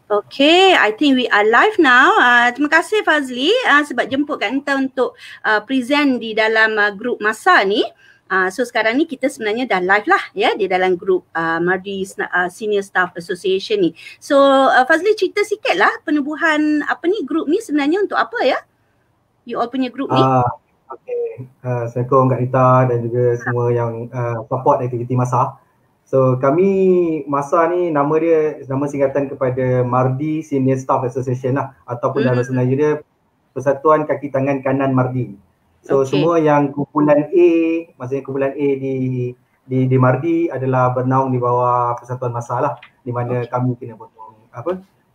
Okay, I think we are live now. Terima kasih Fazli sebab jemput Kak Nita untuk present di dalam grup masa ni. So sekarang ni kita sebenarnya dah live lah ya di dalam grup Mardi Senior Staff Association ni. So Fazli cerita sikit lah penubuhan apa ni grup ni sebenarnya untuk apa ya? You all punya grup ni. Okay. Assalamualaikum Kak Nita dan juga semua yang support aktiviti masa. So kami masa ni nama singkatan kepada Mardi Senior Staff Association lah, ataupun dalam bahasa Melayu dia Persatuan Kaki Tangan Kanan Mardi. So semua yang kumpulan A, maksudnya kumpulan A di Mardi adalah bernaung di bawah Persatuan Masa lah, di mana kami kena potong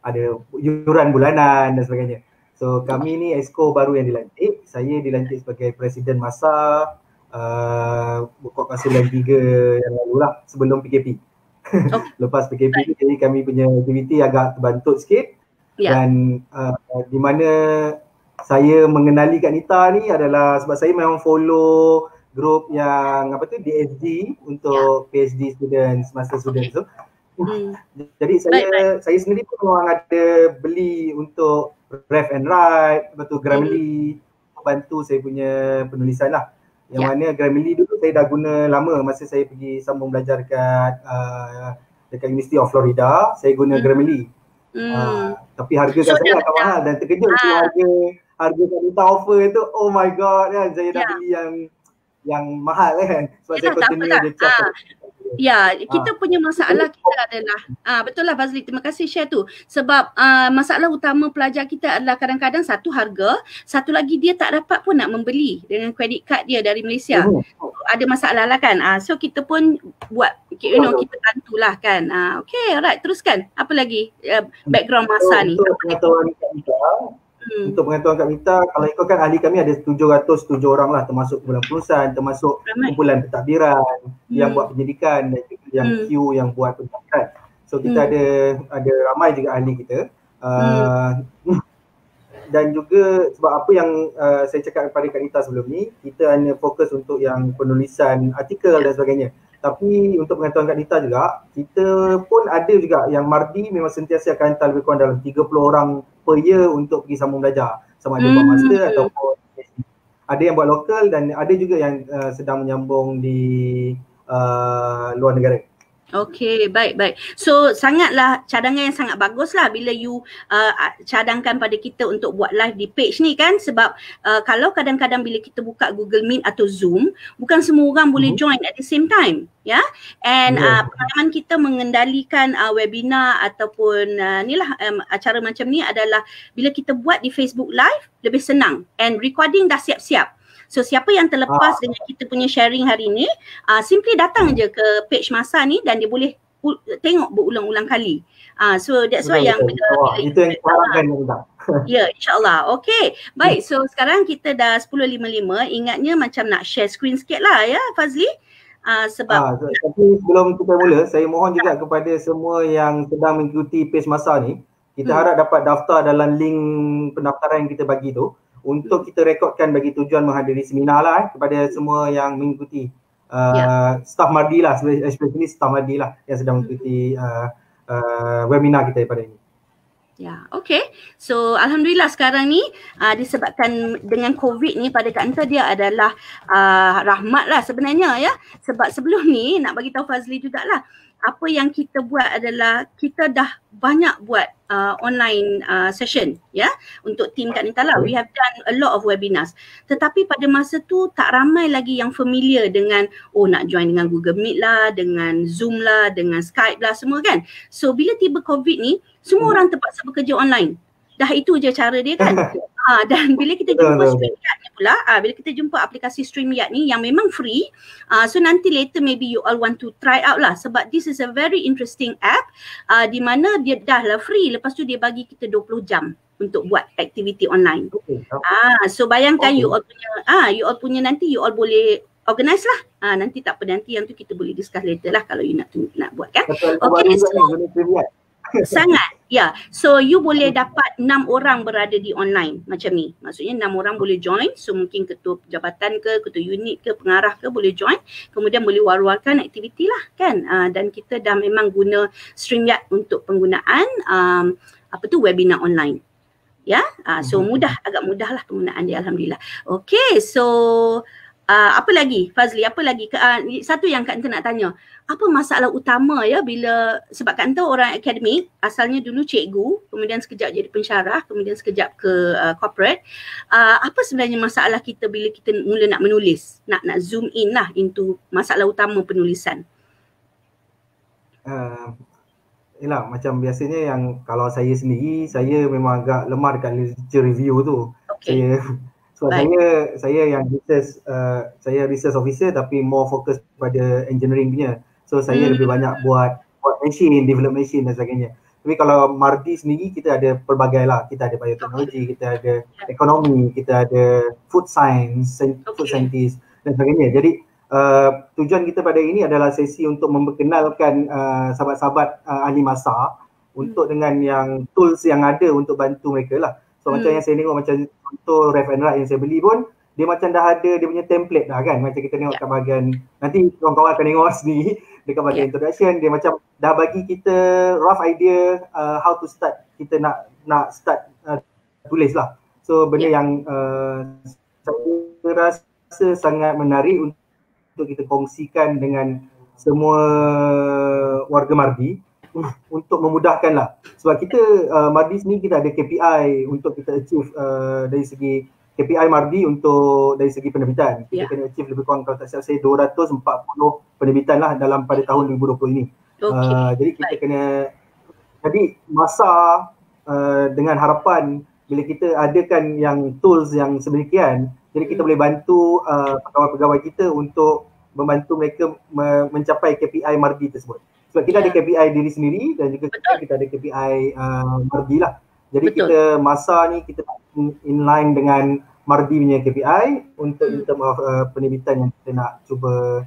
ada yuran bulanan dan sebagainya. So kami ni exco baru yang dilantik. Saya dilantik sebagai Presiden Masa pokok Kasulan 3 yang lalu lah, sebelum PKP. Lepas PKP jadi kami punya aktiviti agak terbantut sikit. Dan di mana saya mengenali Kak Nita ni adalah sebab saya memang follow grup yang DSD untuk PhD students, master students tu. Jadi saya sendiri pun memang ada beli untuk Rev and Write, lepas tu Grammarly bantu saya punya penulisan lah. Yang mana Grammarly dulu saya dah guna lama masa saya pergi sambung belajar dekat University of Florida, saya guna Grammarly. Tapi harga kat saya agak mahal dan terkejut harga Kak Nita offer tu, oh my god kan, saya dah beli yang mahal kan. Sebab saya continue dia charge. Ya, kita punya masalah kita adalah betul lah Fazli, terima kasih share tu. Sebab masalah utama pelajar kita adalah kadang-kadang satu harga, satu lagi dia tak dapat pun nak membeli dengan credit card dia dari Malaysia. Ada masalah lah kan. So kita pun buat kita bantulah kan. Okay, alright, teruskan. Apa lagi background masa ni? Untuk pengetahuan Kak Nita, kalau ikutkan ahli kami ada 707 orang lah, termasuk kumpulan perusahaan, termasuk kumpulan pentadbiran yang buat penyidikan dan juga yang Q yang buat pentadbiran. So kita ada ramai juga ahli kita. Dan juga sebab apa yang saya cakap kepada Kak Nita sebelum ni, kita hanya fokus untuk yang penulisan artikel dan sebagainya. Tapi untuk pengetahuan Kak Nita juga, kita pun ada juga yang Mardi memang sentiasa akan hantar lebih kurang dalam 30 orang per year untuk pergi sambung belajar, sama ada buat master ataupun ada yang buat lokal dan ada juga yang sedang menyambung di luar negara. Okay, baik. So sangatlah cadangan yang sangat bagus lah bila you cadangkan pada kita untuk buat live di page ni kan. Sebab kalau kadang-kadang bila kita buka Google Meet atau Zoom, bukan semua orang boleh join at the same time. Ya, and pengalaman kita mengendalikan webinar ataupun acara macam ni adalah bila kita buat di Facebook Live lebih senang and recording dah siap-siap. So siapa yang terlepas dengan kita punya sharing hari ni, simply datang je ke page masa ni dan dia boleh tengok berulang-ulang kali. So that's why yang itu yang diharapkan kita. Ya, insyaAllah. Okay, baik. So sekarang kita dah 10.55. Ingatnya macam nak share screen sikit lah ya Fazli. Sebab tapi sebelum kita mula, saya mohon juga kepada semua yang sedang mengikuti page masa ni, kita harap dapat daftar dalam link pendaftaran yang kita bagi tu untuk kita rekodkan bagi tujuan menghadiri seminar lah kepada semua yang mengikuti staff Mardi lah, especially staff Mardi lah yang sedang mengikuti webinar kita pada ini. Ya, okay. So Alhamdulillah sekarang ni disebabkan dengan COVID ni pada Kak Nita dia adalah rahmat lah sebenarnya ya. Sebab sebelum ni nak bagi tahu Fazli jugalah, apa yang kita buat adalah kita dah banyak buat online session ya untuk tim Kak Nita lah. We have done a lot of webinars. Tetapi pada masa tu tak ramai lagi yang familiar dengan nak join dengan Google Meet lah, dengan Zoom lah, dengan Skype lah semua kan. So bila tiba COVID ni, semua orang terpaksa bekerja online. Dah itu je cara dia kan. Dan bila kita jumpa StreamYard ni pula, bila kita jumpa aplikasi StreamYard ni yang memang free, so nanti later maybe you all want to try out lah sebab this is a very interesting app di mana dia dah lah free, lepas tu dia bagi kita 20 jam untuk buat aktiviti online. So bayangkan you all punya nanti you all boleh organize lah. Nanti tak apa, nanti yang tu kita boleh discuss later lah kalau you nak buat kan. Okay, so sangat Ya, so you boleh dapat 6 orang berada di online macam ni. Maksudnya 6 orang boleh join. So mungkin ketua jabatan ke, ketua unit ke, pengarah ke boleh join. Kemudian boleh war-warkan aktiviti lah kan. Dan kita dah memang guna StreamYard untuk penggunaan webinar online. Ya, so mudah, agak mudah lah penggunaan dia, alhamdulillah. Okay, so apa lagi Fazli, apa lagi? Satu yang Kak Anta nak tanya, apa masalah utama ya bila, sebab Kak Anta orang akademik, asalnya dulu cikgu, kemudian sekejap jadi pensyarah, kemudian sekejap ke corporate. Apa sebenarnya masalah kita bila kita mula nak menulis, nak zoom in lah into masalah utama penulisan? Yelah, macam biasanya yang kalau saya sendiri, saya memang agak lemah dekat literature review tu. Okay. Saya yang research, saya research officer tapi more fokus pada engineering punya. So saya lebih banyak buat machine, develop machine dan sebagainya. Tapi kalau Mardi sendiri kita ada pelbagai lah. Kita ada bioteknologi, kita ada ekonomi, kita ada food science, food scientist dan sebagainya. Jadi tujuan kita pada ini adalah sesi untuk memperkenalkan sahabat-sahabat ahli masa untuk dengan yang tools yang ada untuk bantu mereka lah. So macam yang saya tengok macam contoh Ref and Write yang saya beli pun, dia macam dah ada dia punya template dah kan. Macam kita tengok kat bahagian, nanti kawan-kawan akan tengok sendiri dekat bahagian introduction, dia macam dah bagi kita rough idea how to start, kita nak start tulis lah. So benda yang saya rasa sangat menarik untuk kita kongsikan dengan semua warga Mardi untuk memudahkan lah. Sebab kita Mardi sini kita ada KPI untuk kita achieve dari segi KPI Mardi untuk dari segi penerbitan. Kita kena achieve lebih kurang, kalau tak silap saya 240 penerbitan lah dalam pada tahun 2020 ini. Jadi kita kena, jadi masa dengan harapan bila kita adakan yang tools yang sedemikian, jadi kita boleh bantu pegawai-pegawai kita untuk membantu mereka mencapai KPI Mardi tersebut. Sebab kita ada KPI diri sendiri dan juga kita ada KPI Mardi lah. Jadi kita masa ni kita inline dengan Mardi punya KPI untuk in term of penerbitan yang kita nak cuba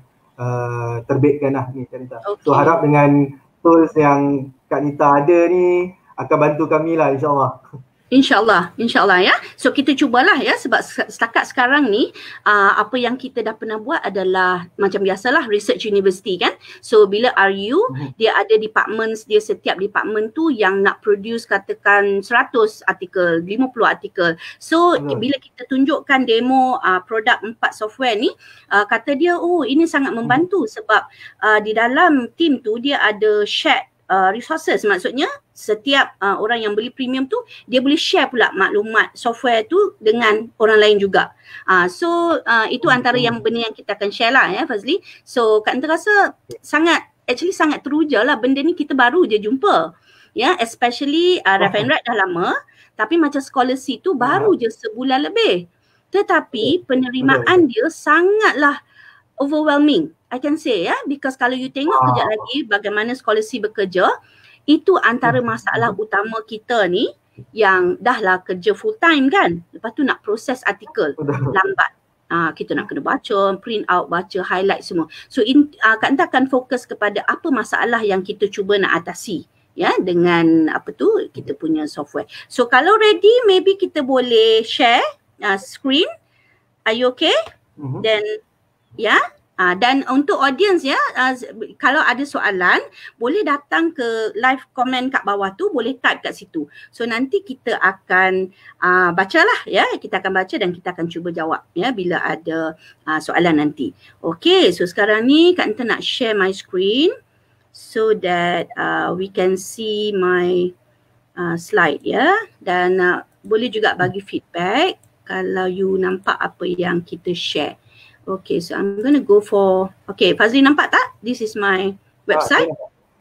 terbitkan lah ni Kak Nita. So harap dengan tools yang Kak Nita ada ni akan bantu kami lah, insyaAllah. InsyaAllah ya. So kita cubalah ya, sebab setakat sekarang ni apa yang kita dah pernah buat adalah macam biasalah research university kan. So bila RU dia ada departments, dia setiap department tu yang nak produce katakan 100 artikel, 50 artikel. So bila kita tunjukkan demo produk 4 software ni, kata dia oh ini sangat membantu sebab di dalam team tu dia ada shared resources, maksudnya setiap orang yang beli premium tu dia boleh share pula maklumat software tu dengan orang lain juga. So itu antara yang benda yang kita akan share lah ya Fazli. So Kak Anta rasa sangat teruja lah, benda ni kita baru je jumpa ya, especially Ref and Write dah lama, tapi macam scholarship tu baru je sebulan lebih, tetapi penerimaan dia sangatlah overwhelming, I can say ya, because kalau you tengok kejap lagi bagaimana scholarship bekerja, itu antara masalah utama kita ni yang dah lah kerja full time kan, lepas tu nak proses artikel lambat. Kita nak kena baca, print out, baca, highlight semua. So Kak Anta akan fokus kepada apa masalah yang kita cuba nak atasi ya dengan kita punya software. So kalau ready, maybe kita boleh share screen. Are you okay? Then ya, dan untuk audience ya, kalau ada soalan boleh datang ke live comment kat bawah tu, boleh type kat situ. So nanti kita akan bacalah ya, kita akan baca dan kita akan cuba jawab ya bila ada soalan nanti. Okay, so sekarang ni Kak Anta nak share my screen so that we can see my slide ya, dan boleh juga bagi feedback kalau you nampak apa yang kita share. Okay, so I'm going to go for, okay, Fazli nampak tak? This is my website.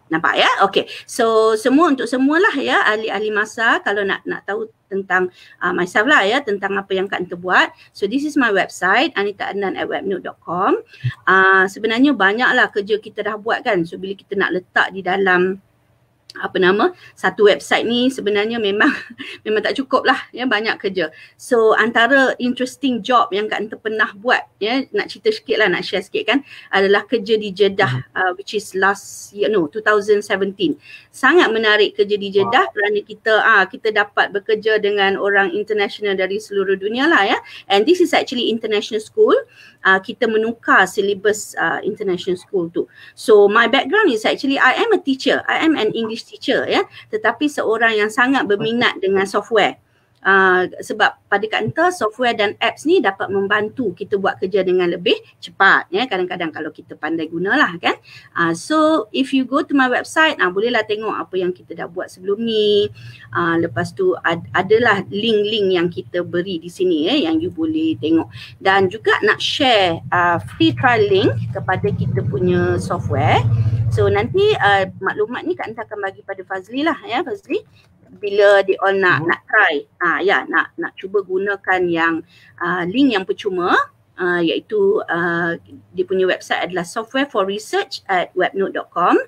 Nampak ya? Okay, so untuk semualah ya, ahli-ahli masa kalau nak tahu tentang myself lah ya, tentang apa yang Kak Anta buat. So this is my website, anitaadnan@webnote.com. Sebenarnya banyaklah kerja kita dah buat kan. So bila kita nak letak di dalam satu website ni sebenarnya memang memang tak cukup lah ya, banyak kerja. So antara interesting job yang Kak Anta pernah buat ya, nak cerita sikit lah, nak share sikit kan, adalah kerja di Jeddah which is last year, 2017. Sangat menarik kerja di Jeddah kerana kita dapat bekerja dengan orang international dari seluruh dunia lah ya, and this is actually international school. Kita menukar syllabus international school tu. So my background is actually I am a teacher, I am an English teacher ya, tetapi seorang yang sangat berminat dengan software. Sebab pada Kak Anta, software dan apps ni dapat membantu kita buat kerja dengan lebih cepat ya, kadang-kadang kalau kita pandai gunalah kan. So if you go to my website, bolehlah tengok apa yang kita dah buat sebelum ni. Lepas tu adalah link-link yang kita beri di sini ya, yang you boleh tengok. Dan juga nak share free trial link kepada kita punya software. So nanti maklumat ni Kak Anta akan bagi pada Fazli lah ya, Fazli, bila dia all nak try, nak cuba gunakan yang link yang percuma, iaitu dia punya website adalah softwareforresearch@webnote.com.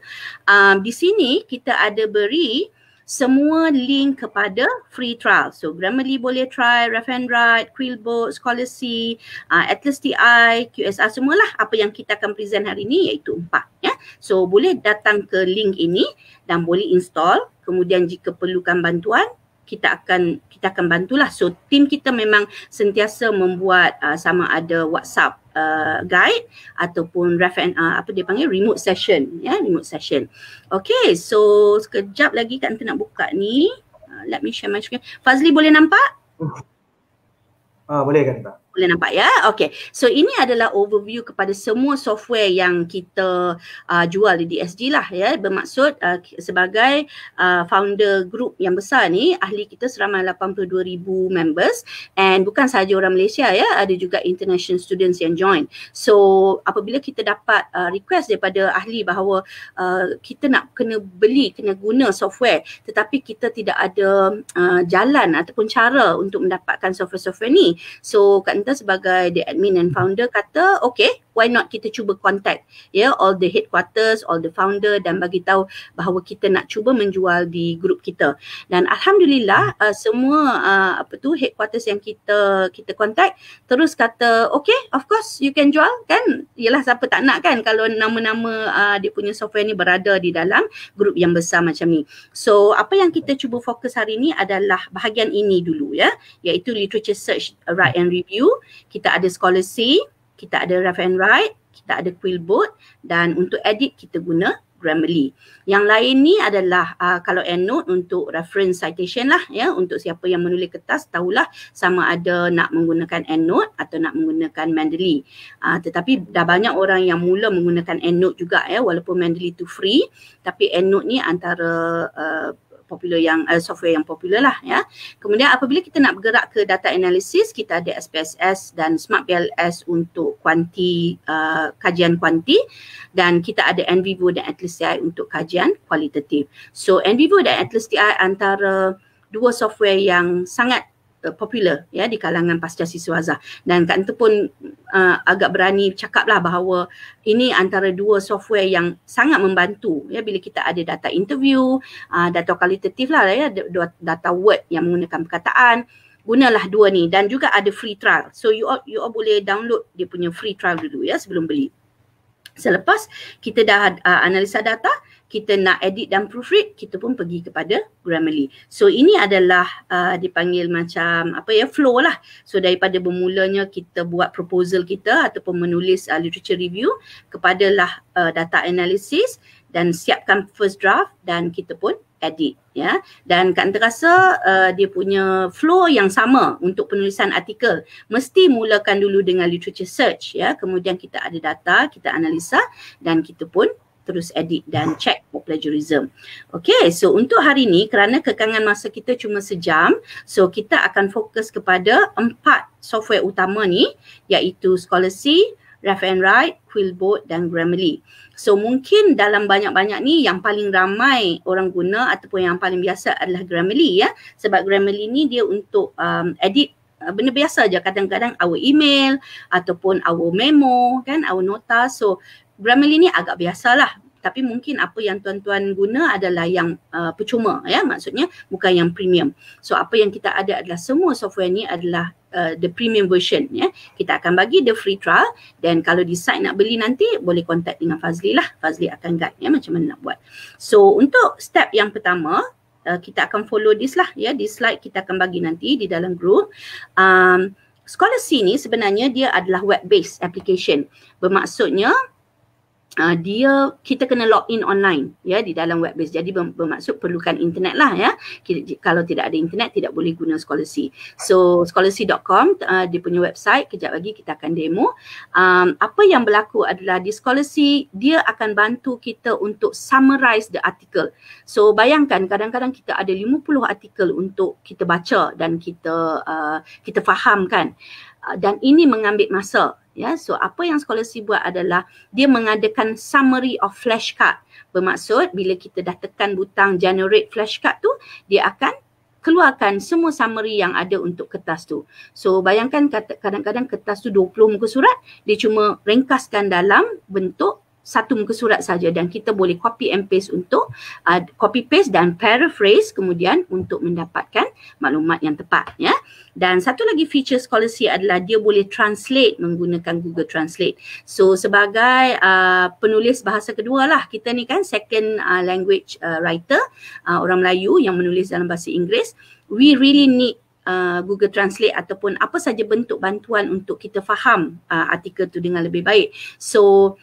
Di sini kita ada beri semua link kepada free trial. So Grammarly boleh try, Ref and Write, Quillbot, Scholarly, Atlas TI, QSR, semualah apa yang kita akan present hari ini, iaitu 4 ya. So boleh datang ke link ini dan boleh install. Kemudian jika perlukan bantuan, kita akan bantulah. So tim kita memang sentiasa membuat sama ada WhatsApp guide ataupun remote session ya, remote session. Okay, so sekejap lagi Kak Anta nak buka ni. Let me share my screen. Fazli boleh nampak? Boleh Kak Anta. Boleh nampak ya? Okay. So ini adalah overview kepada semua software yang kita jual di DSG lah ya. Bermaksud sebagai founder group yang besar ni, ahli kita seramai 82,000 members, and bukan sahaja orang Malaysia ya, ada juga international students yang join. So apabila kita dapat request daripada ahli bahawa kita nak kena guna software, tetapi kita tidak ada jalan ataupun cara untuk mendapatkan software-software ni. So Kak Anta sebagai the admin and founder kata, okay, why not kita cuba contact all the headquarters, all the founder, dan bagi tahu bahawa kita nak cuba menjual di grup kita. Dan alhamdulillah semua headquarters yang kita contact terus kata, okay, of course you can jual kan. Yalah, siapa tak nak kan kalau nama-nama dia punya software ni berada di dalam grup yang besar macam ni. So apa yang kita cuba fokus hari ni adalah bahagian ini dulu ya, iaitu literature search, write and review. Kita ada Scholarly, kita ada Ref and Write, kita ada Quillbot, dan untuk edit kita guna Grammarly. Yang lain ni adalah kalau EndNote untuk reference citation lah ya, untuk siapa yang menulis kertas tahulah sama ada nak menggunakan EndNote atau nak menggunakan Mendeley. Tetapi dah banyak orang yang mula menggunakan EndNote juga ya, walaupun Mendeley tu free, tapi EndNote ni antara popular yang software yang popular lah ya. Kemudian apabila kita nak bergerak ke data analysis, kita ada SPSS dan Smart PLS untuk kajian kuanti, dan kita ada NVivo dan Atlas TI untuk kajian kualitatif. So NVivo dan Atlas TI antara dua software yang sangat popular ya di kalangan pasca siswa Azhar, dan Kak Anta pun agak berani cakaplah bahawa ini antara dua software yang sangat membantu ya bila kita ada data interview, data kualitatif lah ya, data Word yang menggunakan perkataan. Gunalah dua ni, dan juga ada free trial. So you all boleh download dia punya free trial dulu ya sebelum beli. Selepas kita dah analisa data, kita nak edit dan proofread, kita pun pergi kepada Grammarly. So ini adalah dipanggil macam flow lah. So daripada bermulanya kita buat proposal kita ataupun menulis literature review, kepadalah data analysis dan siapkan first draft, dan kita pun edit ya. Dan Kak Anta rasa dia punya flow yang sama untuk penulisan artikel. Mesti mulakan dulu dengan literature search ya, kemudian kita ada data, kita analisa, dan kita pun terus edit dan check for plagiarism. Okay, so untuk hari ni kerana kekangan masa kita cuma sejam, so kita akan fokus kepada 4 software utama ni, iaitu Scholarly, Ref and Write, Quillbot dan Grammarly. So mungkin dalam banyak-banyak ni yang paling ramai orang guna ataupun yang paling biasa adalah Grammarly ya. Sebab Grammarly ni dia untuk edit benda biasa je, kadang-kadang our email ataupun our memo kan, our nota. So Grammarly ni agak biasalah. tapi mungkin apa yang tuan-tuan guna adalah yang percuma, ya, maksudnya bukan yang premium. So apa yang kita ada adalah semua software ni adalah the premium version, ya. Kita akan bagi the free trial, dan kalau decide nak beli nanti boleh contact dengan Fazli lah. Fazli akan guide, ya, macam mana nak buat. So untuk step yang pertama, kita akan follow this lah, ya, this slide kita akan bagi nanti di dalam group. Scholasy ni sebenarnya dia adalah web based application. Bermaksudnya kita kena log in online, ya, di dalam web base. Jadi bermaksud perlukan internet lah, ya. Kalau tidak ada internet tidak boleh guna Scholasy. So scholasy.com dia punya website, kejap lagi kita akan demo. Apa yang berlaku adalah di Scholasy dia akan bantu kita untuk summarize the article. So bayangkan kadang-kadang kita ada 50 artikel untuk kita baca dan kita fahamkan. Dan ini mengambil masa, ya. So apa yang Scholasy buat adalah dia mengadakan summary of flashcard. Bermaksud bila kita dah tekan butang generate flashcard tu, dia akan keluarkan semua summary yang ada untuk kertas tu. So bayangkan kadang-kadang kertas tu 20 muka surat, dia cuma ringkaskan dalam bentuk satu muka surat saja, dan kita boleh copy and paste untuk copy paste dan paraphrase kemudian untuk mendapatkan maklumat yang tepat, ya. Dan satu lagi feature Scholasy adalah dia boleh translate menggunakan Google Translate. So sebagai penulis bahasa kedua lah, kita ni kan second language writer, orang Melayu yang menulis dalam bahasa Inggeris, we really need Google Translate ataupun apa saja bentuk bantuan untuk kita faham artikel tu dengan lebih baik. So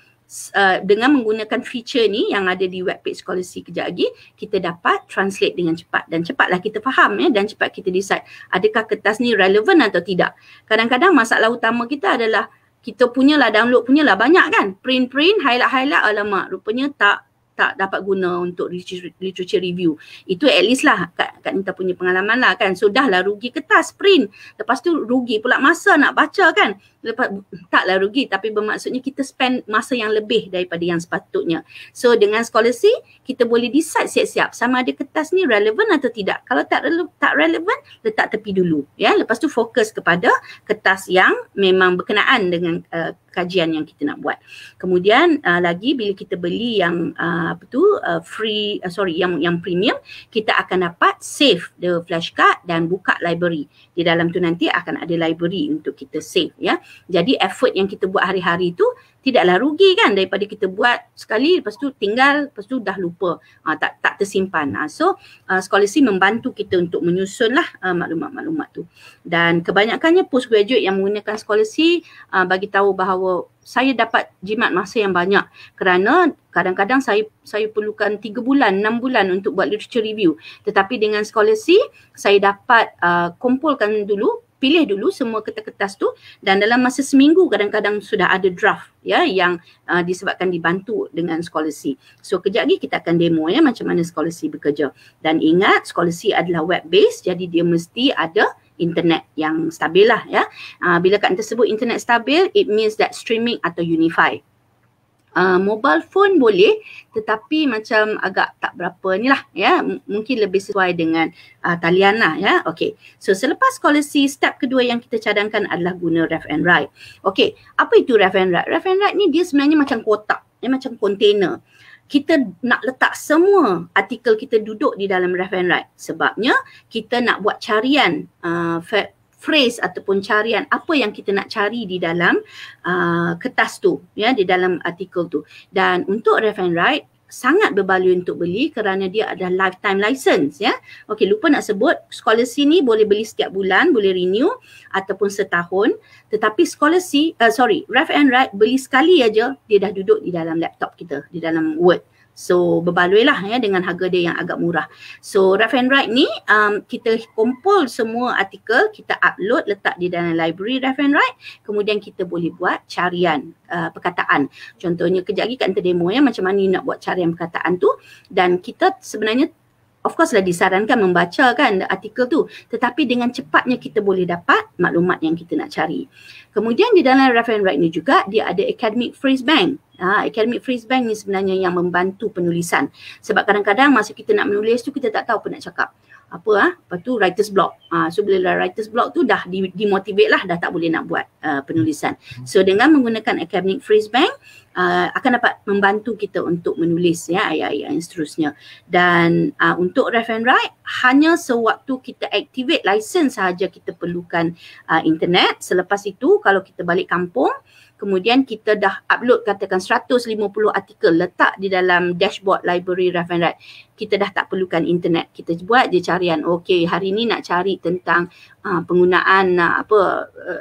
dengan menggunakan feature ni yang ada di webpage Scholasy kejap lagi, kita dapat translate dengan cepat, dan cepatlah kita faham, ya, dan cepat kita decide adakah kertas ni relevan atau tidak. Kadang-kadang masalah utama kita adalah kita punyalah download punyalah banyak kan, print, highlight, alamak rupanya tak dapat guna untuk literature review. Itu at least lah Kak Nita punya pengalaman lah kan. So dah lah rugi kertas print, lepas tu rugi pula masa nak baca kan. Taklah rugi, tapi bermaksudnya kita spend masa yang lebih daripada yang sepatutnya. So dengan Scholasy kita boleh decide siap-siap sama ada kertas ni relevan atau tidak. Kalau tak relevan, letak tepi dulu, ya. Lepas tu fokus kepada kertas yang memang berkenaan dengan kajian yang kita nak buat. Kemudian lagi bila kita beli yang yang premium, kita akan dapat save the flashcard dan buka library. Di dalam tu nanti akan ada library untuk kita save, ya. Jadi effort yang kita buat hari-hari tu tidaklah rugi kan, daripada kita buat sekali lepas tu tinggal, lepas tu dah lupa, tak tersimpan. So Scholasy membantu kita untuk menyusunlah maklumat-maklumat tu. Dan kebanyakannya postgraduate yang menggunakan Scholasy bagi tahu bahawa saya dapat jimat masa yang banyak, kerana kadang-kadang saya perlukan 3 bulan, 6 bulan untuk buat literature review. Tetapi dengan Scholasy saya dapat kumpulkan dulu, pilih dulu semua kertas-kertas tu, dan dalam masa seminggu kadang-kadang sudah ada draft, ya, yang disebabkan dibantu dengan Scholasy. So kejap lagi kita akan demo, ya, macam mana Scholasy bekerja. Dan ingat Scholasy adalah web based, jadi dia mesti ada internet yang stabil lah, ya. Bila Kak Nita sebut internet stabil, it means that streaming atau Unify. Mobile phone boleh, tetapi macam agak tak berapa ni lah, ya. Mungkin lebih sesuai dengan talian lah, ya. Okay, so selepas Scholasy, step kedua yang kita cadangkan adalah guna Rev and Write. Okay, apa itu Rev and Write? Rev and Write ni dia sebenarnya macam kotak, ya, macam kontainer. Kita nak letak semua artikel kita duduk di dalam Rev and Write. Sebabnya kita nak buat carian phrase ataupun carian apa yang kita nak cari di dalam kertas tu, ya, di dalam artikel tu. Dan untuk Rev and Write sangat berbaloi untuk beli kerana dia adalah lifetime license, ya. Okey, lupa nak sebut, Scholasy ni boleh beli setiap bulan, boleh renew ataupun setahun. Tetapi Rev and Write beli sekali aja, dia dah duduk di dalam laptop kita, di dalam Word. So berbaloi lah, ya, dengan harga dia yang agak murah. So Rev and Write ni kita kumpul semua artikel, kita upload, letak di dalam library Rev and Write, kemudian kita boleh buat carian perkataan. Contohnya kejap lagi Kak Nita demo, ya, macam mana nak buat carian perkataan tu. Dan kita sebenarnya of course lah disarankan membaca kan artikel tu, tetapi dengan cepatnya kita boleh dapat maklumat yang kita nak cari. Kemudian di dalam Rev and Write ni juga dia ada academic phrase bank. Academic phrase bank ni sebenarnya yang membantu penulisan. Sebab kadang-kadang masa kita nak menulis tu kita tak tahu apa nak cakap. Lepas tu writer's block. So bila writer's block tu dah dimotivate lah, dah tak boleh nak buat penulisan. So dengan menggunakan academic phrase bank, akan dapat membantu kita untuk menulis ya ayat-ayat yang seterusnya. Dan untuk read and write, hanya sewaktu kita activate license sahaja kita perlukan internet. Selepas itu kalau kita balik kampung, kemudian kita dah upload katakan 150 artikel letak di dalam dashboard library read and write, kita dah tak perlukan internet. Kita buat je carian, okey hari ni nak cari tentang penggunaan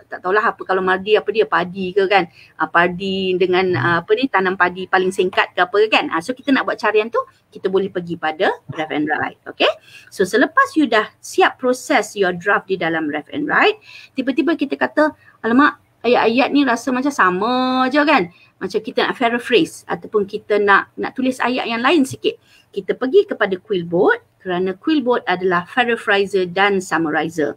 tak tahulah apa, kalau Mardi apa dia, padi ke kan, padi dengan tanam padi paling singkat ke apa kan. So kita nak buat carian tu, kita boleh pergi pada read and write. Okay, so selepas you dah siap proses your draft di dalam read and write, tiba-tiba kita kata alamak, ayat-ayat ni rasa macam sama je kan, macam kita nak paraphrase ataupun kita nak tulis ayat yang lain sikit. Kita pergi kepada Quillboard kerana Quillboard adalah paraphraser dan summarizer.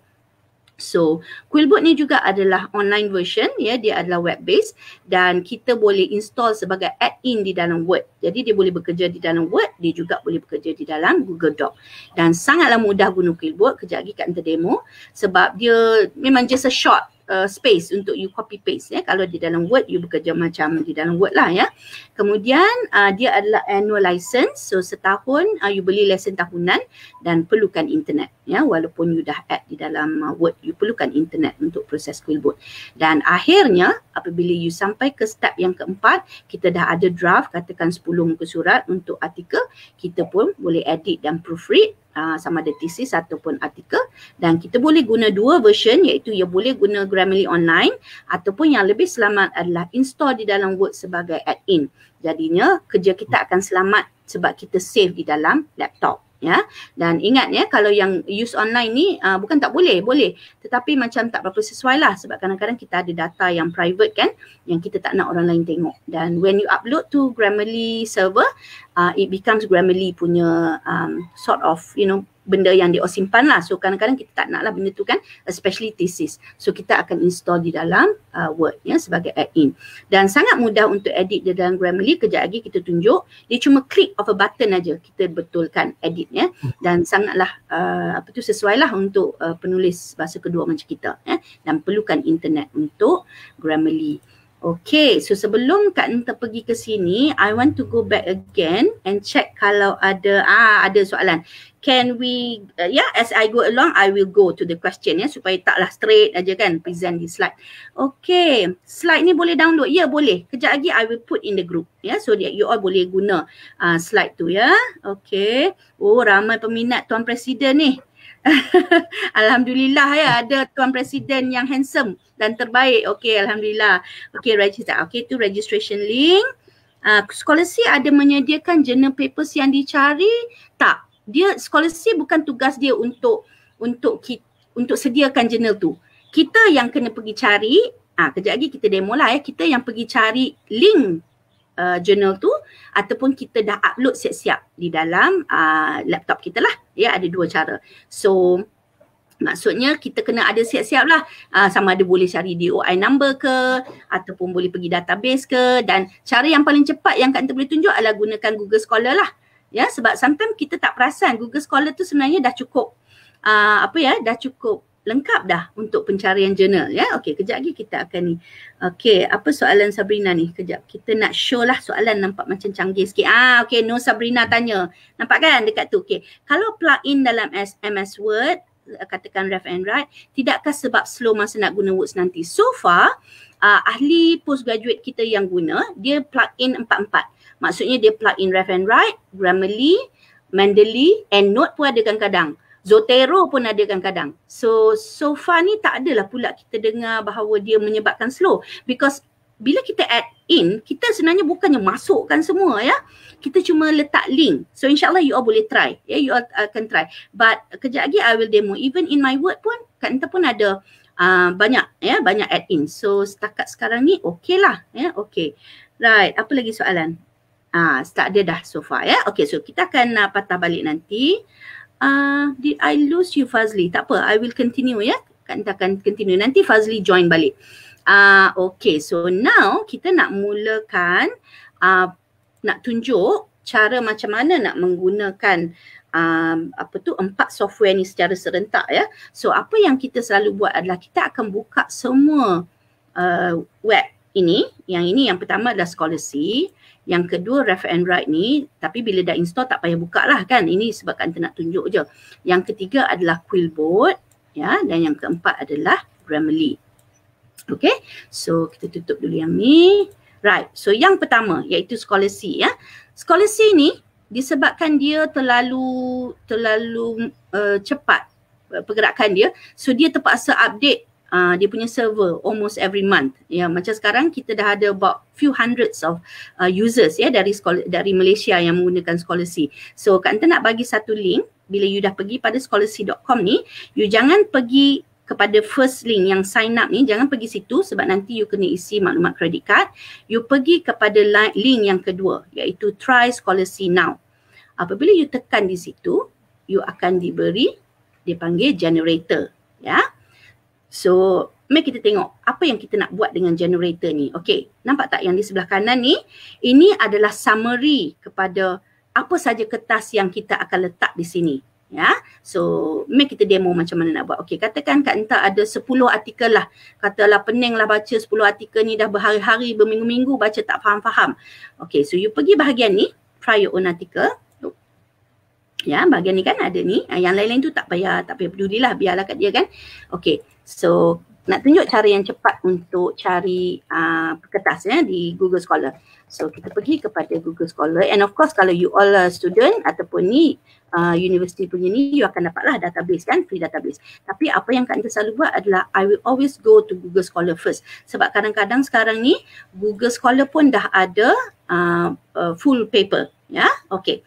So Quillboard ni juga adalah online version ya, dia adalah web based dan kita boleh install sebagai add-in di dalam Word. Jadi dia boleh bekerja di dalam Word, dia juga boleh bekerja di dalam Google Doc. Dan sangatlah mudah guna Quillboard. Kejap lagi kat demo sebab dia memang just a short space untuk you copy paste ya. Kalau di dalam Word you bekerja macam di dalam Word lah ya. Kemudian dia adalah annual license, so setahun you beli lesen tahunan dan perlukan internet ya, walaupun you dah add di dalam Word, you perlukan internet untuk proses Quillboard. Dan akhirnya apabila you sampai ke step yang keempat, kita dah ada draft katakan 10 muka surat untuk artikel, kita pun boleh edit dan proofread sama ada thesis ataupun artikel, dan kita boleh guna dua version, iaitu ia boleh guna Grammarly online ataupun yang lebih selamat adalah install di dalam Word sebagai add-in. Jadinya kerja kita akan selamat sebab kita save di dalam laptop ya. Dan ingat ya, kalau yang use online ni bukan tak boleh, boleh, tetapi macam tak berapa sesuai lah, sebab kadang-kadang kita ada data yang private kan, yang kita tak nak orang lain tengok. Dan when you upload to Grammarly server, it becomes Grammarly punya sort of benda yang dia simpan lah. So kadang-kadang kita tak nak lah benda tu kan, especially thesis. So kita akan install di dalam Word ya sebagai add-in. Dan sangat mudah untuk edit di dalam Grammarly. Kejap lagi kita tunjuk. Dia cuma click of a button aja, kita betulkan edit ya. Dan sangatlah sesuai lah untuk penulis bahasa kedua macam kita ya. Dan perlukan internet untuk Grammarly. Okay, so sebelum Kak Nta pergi ke sini, I want to go back again and check kalau ada soalan. Can we, as I go along, I will go to the question ya, supaya taklah straight aja kan present di slide. Okay, slide ni boleh download? Ya, boleh. Kejap lagi I will put in the group ya, so that you all boleh guna slide tu ya. Okay, ramai peminat Tuan Presiden ni. Alhamdulillah ya, ada Tuan Presiden yang handsome dan terbaik. Okey, alhamdulillah. Okey, register. Okey, tu registration link. Scholarship ada menyediakan journal papers yang dicari? Tak. Dia scholarship bukan tugas dia untuk sediakan journal tu. Kita yang kena pergi cari. Kejap lagi kita demo lah ya. Kita yang pergi cari link journal tu, ataupun kita dah upload siap-siap di dalam laptop kita lah ya. Ada dua cara. So maksudnya kita kena ada siap-siap lah, sama ada boleh cari DOI number ke ataupun boleh pergi database ke. Dan cara yang paling cepat yang Kak Nta boleh tunjuk adalah gunakan Google Scholar lah ya, sebab sometimes kita tak perasan Google Scholar tu sebenarnya dah cukup dah cukup lengkap dah untuk pencarian jurnal ya. Okey, kejap lagi kita akan ni. Okey, apa soalan Sabrina ni? Kejap, kita nak show lah soalan nampak macam canggih sikit. Okey, no Sabrina tanya. Nampak kan dekat tu? Okey, kalau plug-in dalam MS Word, katakan read and write, tidakkah sebab slow masa nak guna Words nanti? So far, ahli postgraduate kita yang guna, dia plug-in 4-4. Maksudnya dia plug-in read and write, Grammarly, Mendeley, EndNote pun ada kadang-kadang. Zotero pun ada kadang-kadang. So far ni tak adalah pula kita dengar bahawa dia menyebabkan slow. Because bila kita add in, kita sebenarnya bukannya masukkan semua ya. Kita cuma letak link. So insyaAllah you all boleh try. Ya, you all akan try. But kejap lagi I will demo. Even in my Word pun, Kak Nta pun ada banyak add in. So setakat sekarang ni okey lah. Ya, okey. Right, apa lagi soalan? Start dia dah so far ya. Okay, so kita akan patah balik nanti. Did I lose you Fazli? Tak apa, I will continue ya. Kita akan continue. Nanti Fazli join balik. Okay, so now kita nak mulakan, nak tunjuk cara macam mana nak menggunakan 4 software ni secara serentak ya. So apa yang kita selalu buat adalah kita akan buka semua web yang pertama adalah Scholasy, yang kedua Refer and Write ni, tapi bila dah install tak payah buka lah kan, ini sebabkan kita nak tunjuk je. Yang ketiga adalah Quillbot, ya, dan yang keempat adalah Grammarly. Okay, so kita tutup dulu yang ni. Right, so yang pertama iaitu Scholasy, ya. Scholasy ni disebabkan dia terlalu cepat pergerakan dia, so dia terpaksa update dia punya server almost every month. Ya, macam sekarang kita dah ada about few hundreds of users ya dari Malaysia yang menggunakan Scholasy. So Kak Anta nak bagi satu link, bila you dah pergi pada scholasy.com ni, you jangan pergi kepada first link yang sign up ni, jangan pergi situ sebab nanti you kena isi maklumat credit card. You pergi kepada link yang kedua iaitu Try Scholasy Now. Apabila you tekan di situ, you akan diberi, dia panggil generator, ya. So, mari kita tengok apa yang kita nak buat dengan generator ni. Okey, nampak tak yang di sebelah kanan ni? Ini adalah summary kepada apa saja kertas yang kita akan letak di sini. Ya, so mari kita demo macam mana nak buat. Okey, katakan Kak Anta ada 10 artikel lah. Katalah pening lah baca 10 artikel ni dah berhari-hari, berminggu-minggu baca tak faham-faham. Okey, so you pergi bahagian ni, try your own article. Ya, bahagian ni kan ada ni. Yang lain-lain tu tak payah pedulilah, biarlah kat dia kan. Okey, so nak tunjuk cara yang cepat untuk cari kertas ya di Google Scholar. So kita pergi kepada Google Scholar, and of course kalau you all student ataupun ni university punya ni, you akan dapatlah database kan, free database. Tapi apa yang Kak Anta selalu buat adalah I will always go to Google Scholar first. Sebab kadang-kadang sekarang ni Google Scholar pun dah ada full paper ya. Okey.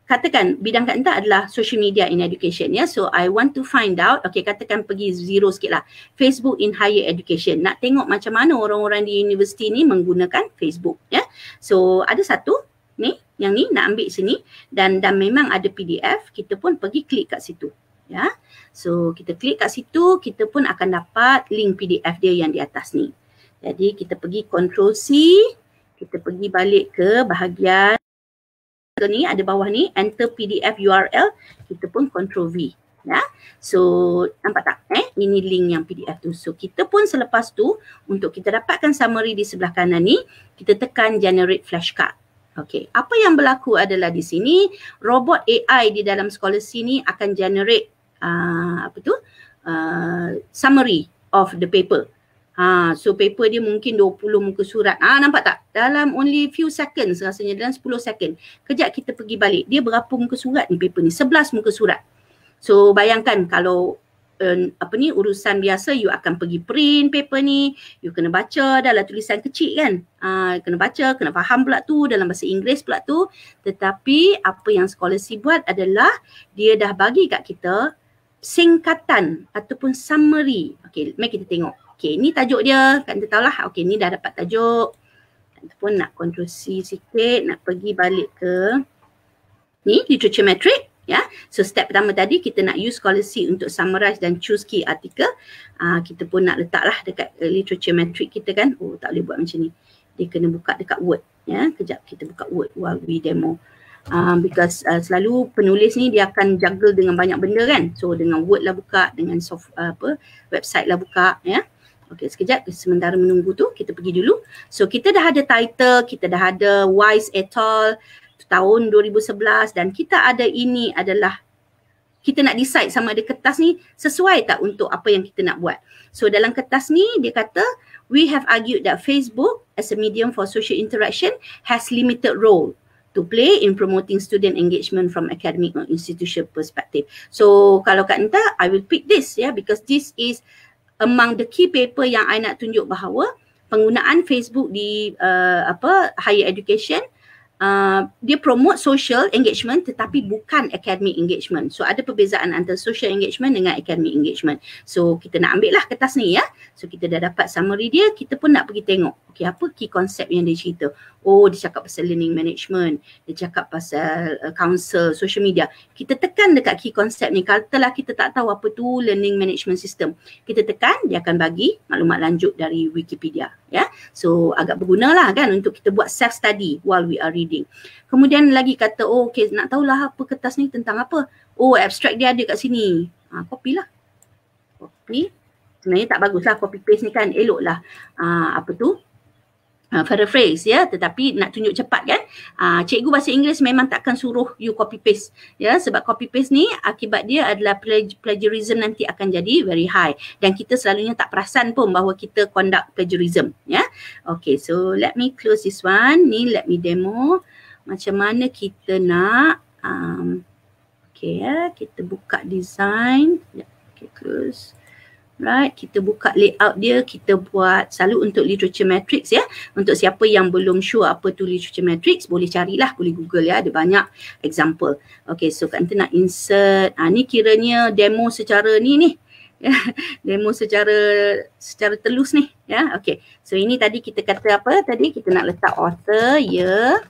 Katakan bidang Kak Anta adalah social media in education ya. So I want to find out, okay, katakan pergi zero sikit lah, Facebook in higher education. Nak tengok macam mana orang-orang di universiti ni menggunakan Facebook ya. So ada satu ni, yang ni nak ambil sini dan memang ada PDF, kita pun pergi klik kat situ ya. So kita klik kat situ, kita pun akan dapat link PDF dia yang di atas ni. Jadi kita pergi Ctrl C, kita pergi balik ke bahagian ni, ada bawah ni enter PDF URL, kita pun Ctrl V ya. So nampak tak ini link yang PDF tu. So kita pun selepas tu untuk kita dapatkan summary di sebelah kanan ni, kita tekan generate flashcard. Okey, apa yang berlaku adalah di sini robot AI di dalam Scholasy ni akan generate summary of the paper. So paper dia mungkin 20 muka surat. Nampak tak? Dalam only few seconds rasanya, dalam 10 second. Kejap kita pergi balik. Dia berapa muka surat ni paper ni? 11 muka surat. So bayangkan kalau urusan biasa, you akan pergi print paper ni, you kena baca, dah lah tulisan kecil kan. Kena baca, kena faham pula tu, dalam bahasa Inggeris pula tu. Tetapi apa yang Scholasy buat adalah dia dah bagi kat kita singkatan ataupun summary. Okey, mari kita tengok. Okey, ni tajuk dia, kan kita tahulah. Okey, ni dah dapat tajuk. Kita pun nak Ctrl C sikit, nak pergi balik ke ni, literature metric ya. So step pertama tadi kita nak use Scholasy untuk summarize dan choose key article. Kita pun nak letaklah dekat literature metric kita kan. Oh, tak boleh buat macam ni. Dia kena buka dekat Word ya. Kejap kita buka Word while we demo. Because selalu penulis ni dia akan juggle dengan banyak benda kan. So dengan Word lah buka, dengan website lah buka ya. Okey, sekejap sementara menunggu tu kita pergi dulu. So kita dah ada title, kita dah ada Wise et al. Tahun 2011 dan kita ada ini adalah kita nak decide sama ada kertas ni sesuai tak untuk apa yang kita nak buat. So dalam kertas ni dia kata we have argued that Facebook as a medium for social interaction has limited role to play in promoting student engagement from academic or institutional perspective. So kalau Kak Anta, I will pick this ya, because this is among the key paper yang I nak tunjuk bahawa penggunaan Facebook di higher education, dia promote social engagement tetapi bukan academic engagement. So ada perbezaan antara social engagement dengan academic engagement. So kita nak ambil lah kertas ni ya. So kita dah dapat summary dia, kita pun nak pergi tengok. Okay, apa key concept yang dia cerita? Oh, dia cakap pasal learning management, dia cakap pasal counsel, social media. Kita tekan dekat key concept ni. Kalau kita tak tahu apa tu learning management system, kita tekan, dia akan bagi maklumat lanjut dari Wikipedia ya. So agak berguna lah kan untuk kita buat self study while we are reading. Kemudian lagi kata, oh okay, nak tahulah apa kertas ni tentang apa. Oh, abstract dia ada kat sini. Copy lah. Copy. Sebenarnya tak baguslah copy paste ni kan, elok lah. paraphrase ya, tetapi nak tunjuk cepat kan. Cikgu bahasa Inggeris memang takkan suruh you copy paste ya, sebab copy paste ni akibat dia adalah plagiarism nanti akan jadi very high dan kita selalunya tak perasan pun bahawa kita conduct plagiarism ya. Okay, so let me close this one. Ni let me demo macam mana kita nak okay ya, kita buka design. Okay, close. Right, kita buka layout dia, kita buat selalu untuk literature matrix ya. Untuk siapa yang belum sure apa tu literature matrix, boleh carilah, boleh google ya, ada banyak example. Okay, so kita nak insert, ni kiranya demo secara ni demo secara telus ni ya. Okay, so ini tadi kita kata apa tadi, kita nak letak author ya,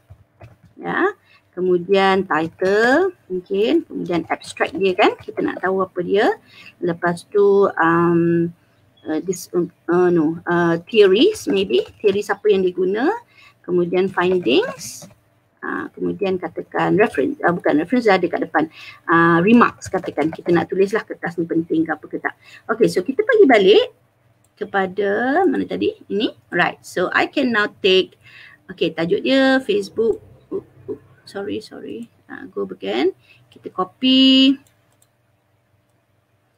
kemudian title mungkin, kemudian abstract dia kan, kita nak tahu apa dia. Lepas tu theories, maybe theories apa yang diguna, kemudian findings, kemudian katakan reference, bukan reference dah ada kat depan, remarks katakan, kita nak tulislah kertas ni penting ke apa ke tak. Okay, so kita pergi balik kepada mana tadi, ini, right, so I can now take, okay, tajuk dia Facebook, sorry, go again, kita copy.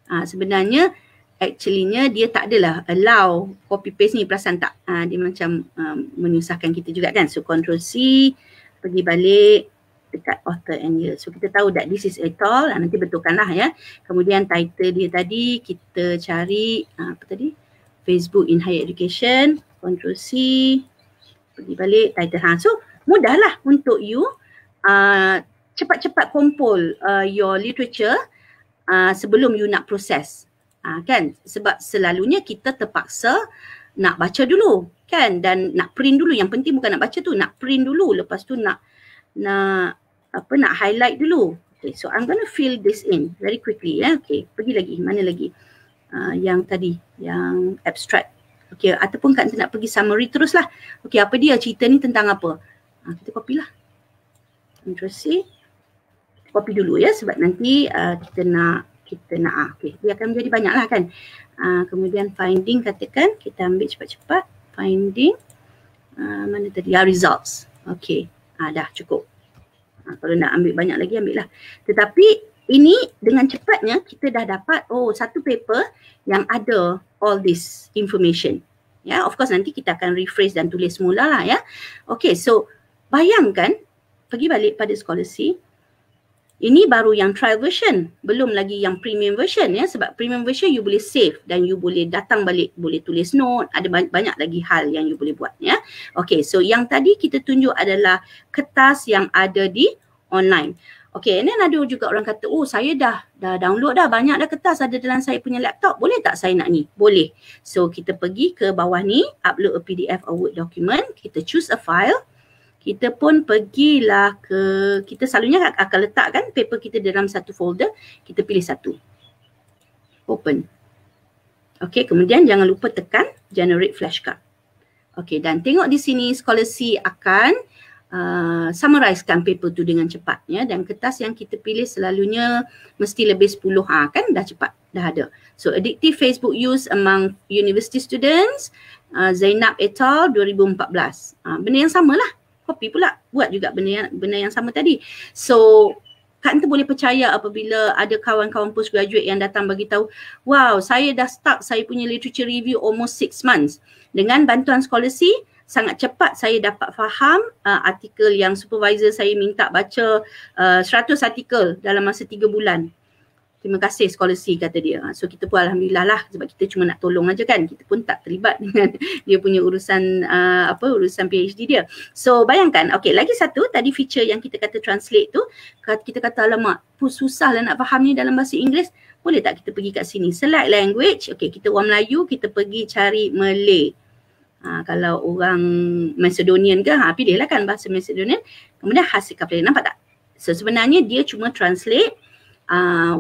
Sebenarnya actually-nya dia tak adalah allow copy paste ni, perasan tak? Dia macam menyusahkan kita juga kan. So Ctrl C, pergi balik dekat author and year. So kita tahu that this is et al. Nanti betulkanlah ya. Kemudian title dia tadi kita cari apa tadi? Facebook in Higher Education. Ctrl C, pergi balik title. So mudahlah untuk you cepat-cepat kumpul your literature sebelum you nak proses kan, sebab selalunya kita terpaksa nak baca dulu kan, dan nak print dulu. Yang penting bukan nak baca tu, nak print dulu, lepas tu nak highlight dulu. Okay, so I'm going to fill this in very quickly ya. Okay, pergi lagi, mana lagi yang tadi, yang abstract. Okay, ataupun kita nak pergi summary terus lah. Okay, apa dia, cerita ni tentang apa, kita copy lah. Ctrl C, copy dulu ya, sebab nanti kita nak okay, dia akan menjadi banyak lah kan. Kemudian finding, katakan kita ambil cepat-cepat finding, mana tadi, results. Okay, dah cukup. Kalau nak ambil banyak lagi, ambil lah. Tetapi ini dengan cepatnya kita dah dapat satu paper yang ada all this information ya. Of course nanti kita akan rephrase dan tulis semula lah ya. Okay, so bayangkan, pergi balik pada Scholastic. Ini baru yang trial version, belum lagi yang premium version ya, sebab premium version you boleh save dan you boleh datang balik, boleh tulis note, ada banyak lagi hal yang you boleh buat ya. Okay, so yang tadi kita tunjuk adalah kertas yang ada di online. Okay, and then ada juga orang kata, saya dah download dah, banyak dah kertas ada dalam saya punya laptop, boleh tak saya nak ni? Boleh. So kita pergi ke bawah ni, upload a PDF or Word document, kita choose a file. Kita pun pergilah ke, kita selalunya akan letakkan paper kita dalam satu folder, kita pilih satu. Open. Okay, kemudian jangan lupa tekan generate flashcard. Okay, dan tengok di sini Scholastic akan summarizekan paper tu dengan cepat ya, dan kertas yang kita pilih selalunya mesti lebih 10 kan, dah cepat, dah ada. So addictive Facebook use among university students, Zainab et al. 2014. Benda yang sama lah. Copy pula, buat juga benda yang sama tadi. So Kak Anta boleh percaya apabila ada kawan-kawan postgraduate yang datang bagi tahu, wow, saya dah start saya punya literature review almost 6 months. Dengan bantuan Scholastic, sangat cepat saya dapat faham artikel yang supervisor saya minta baca 100 artikel dalam masa 3 bulan. Terima kasih Scholastic, kata dia. So kita pun alhamdulillah lah, sebab kita cuma nak tolong aja kan. Kita pun tak terlibat dengan dia punya urusan urusan PhD dia. So bayangkan, okay, lagi satu tadi feature yang kita kata translate tu, kita kata alamak, susah lah nak faham ni dalam bahasa Inggeris. Boleh tak kita pergi kat sini, select language. Okay, kita orang Melayu, kita pergi cari Malay. Kalau orang Macedonian ke, pilihlah kan bahasa Macedonian. Kemudian hasilkan play, nampak tak? So sebenarnya dia cuma translate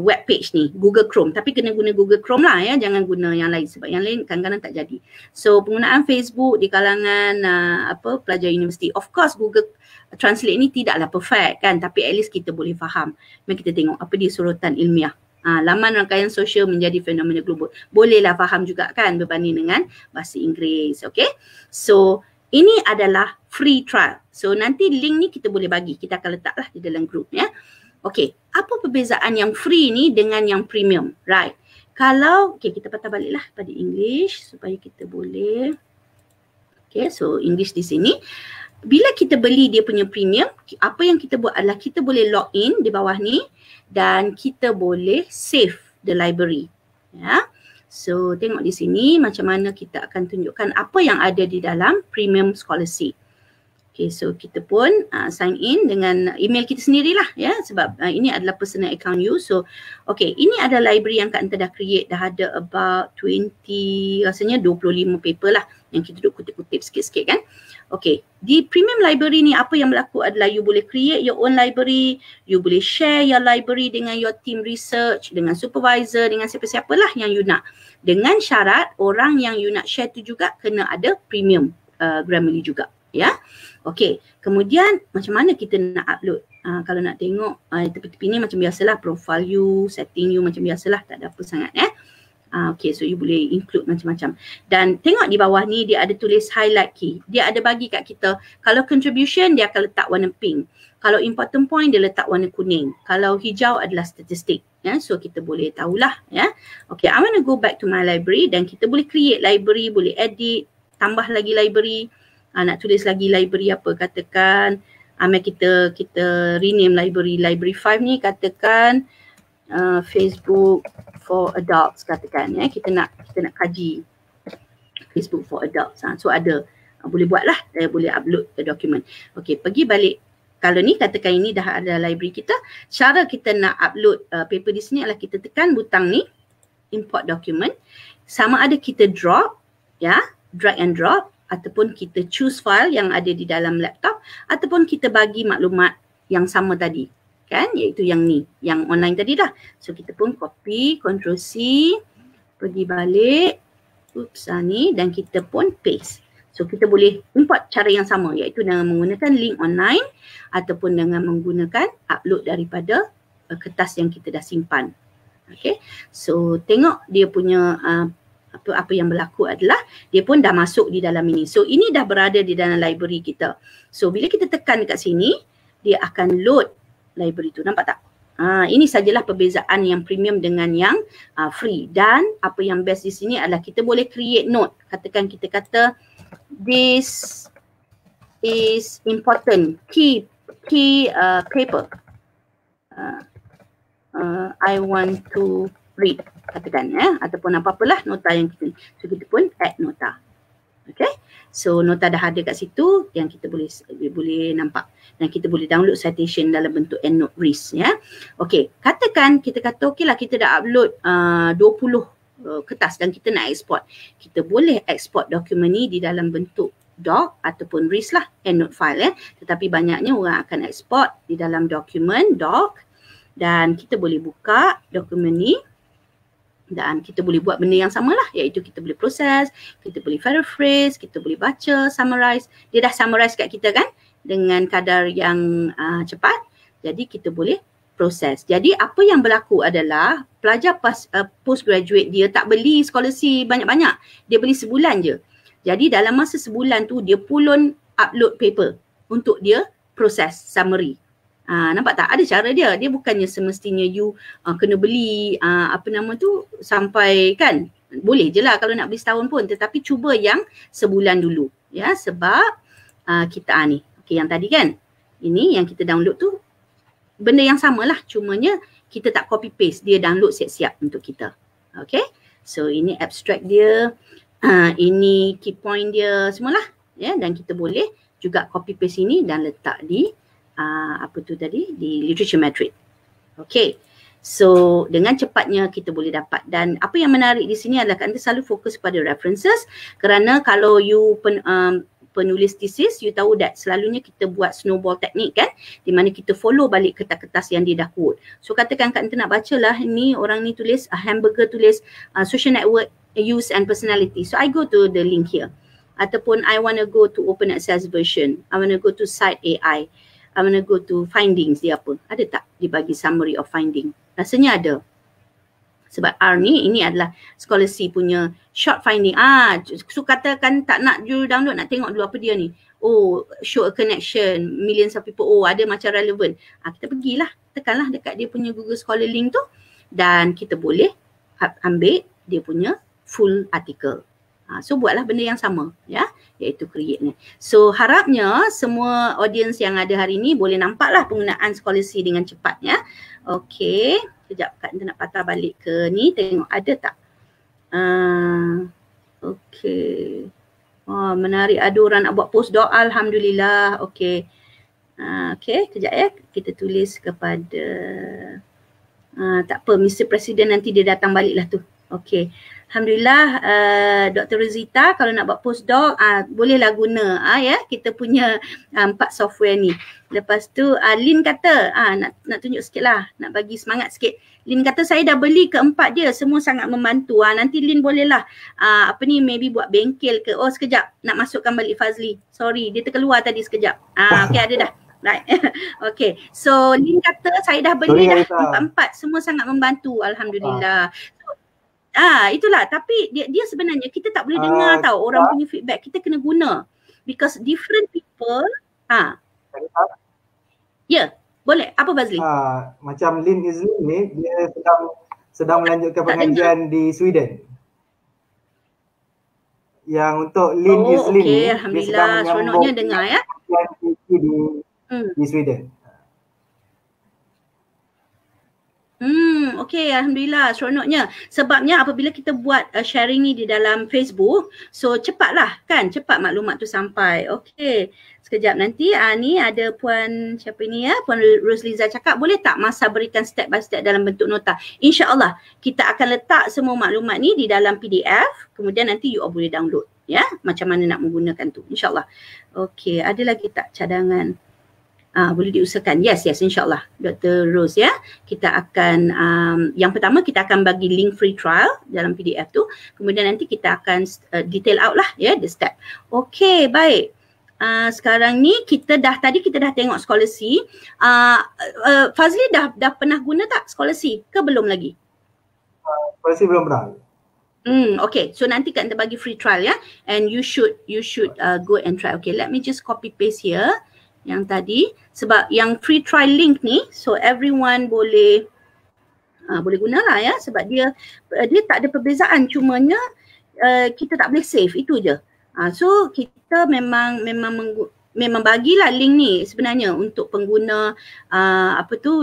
web page ni, Google Chrome, tapi kena guna Google Chrome lah ya, jangan guna yang lain sebab yang lain kadang-kadang tak jadi. So penggunaan Facebook di kalangan pelajar universiti, of course Google Translate ni tidaklah perfect kan, tapi at least kita boleh faham. Mari kita tengok apa dia sorotan ilmiah. Laman rangkaian sosial menjadi fenomena global. Bolehlah faham juga kan berbanding dengan bahasa Inggeris. Okay, so Ini adalah free trial. So nanti link ni kita boleh bagi. Kita akan letaklah di dalam group ya. Okay, apa perbezaan yang free ni dengan yang premium? Right. Kalau, okay, kita patah baliklah pada English supaya kita boleh. Okay, so English di sini. Bila kita beli dia punya premium, apa yang kita buat adalah kita boleh log in di bawah ni dan kita boleh save the library. Ya. So tengok di sini macam mana kita akan tunjukkan apa yang ada di dalam premium scholarship. Okay, so kita pun sign in dengan email kita sendirilah ya, sebab ini adalah personal account you. So okay, ini adalah library yang Kak Anta dah create, dah ada about 20, rasanya 25 paper lah yang kita duduk kutip-kutip sikit-sikit kan. Okay, di premium library ni apa yang berlaku adalah you boleh create your own library, you boleh share your library dengan your team research, dengan supervisor, dengan siapa-siapalah yang you nak. Dengan syarat orang yang you nak share tu juga kena ada premium Grammarly juga ya. Okay, kemudian macam mana kita nak upload? Kalau nak tengok tepi-tepi ni macam biasalah, profile you, setting you macam biasalah, tak ada apa sangat okay, so you boleh include macam-macam. Dan tengok di bawah ni dia ada tulis highlight key. Dia ada bagi kat kita, kalau contribution dia akan letak warna pink. Kalau important point dia letak warna kuning. Kalau hijau adalah statistik. Ya, so kita boleh tahulah ya. Okay, I want to go back to my library dan kita boleh create library, boleh edit, tambah lagi library. Nak tulis lagi library apa, katakan kita rename library 5 ni, katakan Facebook for adults katakan ya. Kita nak kaji Facebook for adults. So ada boleh buatlah, boleh upload ke dokumen. Okey, pergi balik. Kalau ni katakan ini dah ada library kita, cara kita nak upload paper di sini adalah kita tekan butang ni, import document, sama ada kita drop ya, drag and drop, ataupun kita choose file yang ada di dalam laptop, ataupun kita bagi maklumat yang sama tadi kan, iaitu yang ni, yang online tadi dah. So kita pun copy, Ctrl C, pergi balik, ni, dan kita pun paste. So kita boleh import cara yang sama, iaitu dengan menggunakan link online ataupun dengan menggunakan upload daripada kertas yang kita dah simpan. Okay, so tengok dia punya apa yang berlaku adalah dia pun dah masuk di dalam ini. So ini dah berada di dalam library kita. So bila kita tekan dekat sini, dia akan load library tu. Nampak tak? Ini sajalah perbezaan yang premium dengan yang free. Dan apa yang best di sini adalah kita boleh create note. Katakan kita kata this is important key paper. I want to read, katakan ataupun apa-apalah nota yang kita, so kita pun add nota. Okay, so nota dah ada kat situ yang kita boleh nampak dan kita boleh download citation dalam bentuk EndNote RIS ya. Okay, katakan kita kata okey lah, kita dah upload 20 kertas dan kita nak export. Kita boleh export dokumen ni di dalam bentuk doc ataupun RIS lah, EndNote file tetapi banyaknya orang akan export di dalam dokumen doc dan kita boleh buka dokumen ni. Dan kita boleh buat benda yang samalah, iaitu kita boleh proses, kita boleh paraphrase, kita boleh baca, summarize. Dia dah summarize kat kita kan dengan kadar yang cepat. Jadi kita boleh proses. Jadi apa yang berlaku adalah pelajar postgraduate dia tak beli scholarship banyak-banyak. Dia beli sebulan je. Jadi dalam masa sebulan tu dia pulun upload paper untuk dia proses summary. Nampak tak? Ada cara dia. Dia bukannya semestinya you kena beli sampai kan. Boleh je lah kalau nak beli setahun pun. Tetapi cuba yang sebulan dulu. Ya, sebab kita ni. Okay, yang tadi kan. Ini yang kita download tu benda yang samalah. Cumanya kita tak copy paste. Dia download siap-siap untuk kita. Okay. So ini abstract dia. Ini key point dia semualah. Ya, dan kita boleh juga copy paste ini dan letak di di literature metric. Okay, so dengan cepatnya kita boleh dapat. Dan apa yang menarik di sini adalah Anda selalu fokus pada references, kerana kalau you penulis thesis, you tahu that selalunya kita buat snowball technique kan, di mana kita follow balik kertas-kertas yang dia dah quote. So katakan Anda nak baca lah, ni orang ni tulis, hamburger tulis social network use and personality. So I go to the link here. Ataupun I want to go to open access version. I want to go to site AI. I want to go to findings dia apa. Ada tak dibagi summary of finding? Rasanya ada. Sebab R ni, ini adalah Scholasy punya short finding. So katakan tak nak you download, nak tengok dulu apa dia ni. Oh, show a connection, millions of people. Oh, ada macam relevan. Kita pergilah, tekanlah dekat dia punya Google Scholar link tu dan kita boleh ambil dia punya full article. So buatlah benda yang sama, ya, iaitu create ni. So harapnya semua audience yang ada hari ni boleh nampaklah penggunaan Scholasy dengan cepat, ya. Okey, sekejap Kak nak patah balik ke ni, tengok ada tak. Okey. Menarik, ada orang nak buat postdoc, alhamdulillah. Okey. Okey, kejap ya, kita tulis kepada tak apa, Mr. Presiden nanti dia datang baliklah tu. Okey. Alhamdulillah, Dr. Rosita kalau nak buat postdoc bolehlah guna ya kita punya 4 software ni. Lepas tu Lin kata nak tunjuk sikitlah, nak bagi semangat sikit. Lin kata saya dah beli keempat dia, semua sangat membantu. Nanti Lin bolehlah maybe buat bengkel ke. Oh sekejap, nak masukkan balik Fazli. Sorry, dia terkeluar tadi sekejap. Okey, ada dah. Right. Okay. So Lin kata saya dah beli dah empat-empat, semua sangat membantu, alhamdulillah. Itulah, tapi dia sebenarnya kita tak boleh dengar tau orang punya feedback, kita kena guna because different people. Ya, boleh. Apa Fazli? Macam Lin Izlin ni, dia sedang melanjutkan pengajian di Sweden. Yang untuk Lin Izlin ni, alhamdulillah, seronoknya dengar ya. Di Sweden. Okey, alhamdulillah, seronoknya. Sebabnya apabila kita buat sharing ni di dalam Facebook, so cepatlah kan, cepat maklumat tu sampai. Okey, sekejap nanti ni ada Puan siapa ni ya, Puan Rosliza cakap boleh tak Masa berikan step by step dalam bentuk nota. InsyaAllah kita akan letak semua maklumat ni di dalam PDF, kemudian nanti you all boleh download ya, macam mana nak menggunakan tu, insyaAllah. Okey, ada lagi tak cadangan? Boleh diusahakan. Yes, insyaAllah Dr. Rose ya. Kita akan, yang pertama kita akan bagi link free trial dalam PDF tu. Kemudian nanti kita akan detail out lah ya, the step. Okay, baik. Sekarang ni tadi kita dah tengok Scholasy. Fazli dah pernah guna tak Scholasy ke belum lagi? Scholasy belum pernah. Okay, so nanti kita bagi free trial ya. And you should go and try. Okay, let me just copy paste here. Yang tadi, sebab yang free trial link ni, so everyone boleh gunalah ya, sebab dia tak ada perbezaan, cumanya kita tak boleh save, itu je. So kita memang bagilah link ni sebenarnya untuk pengguna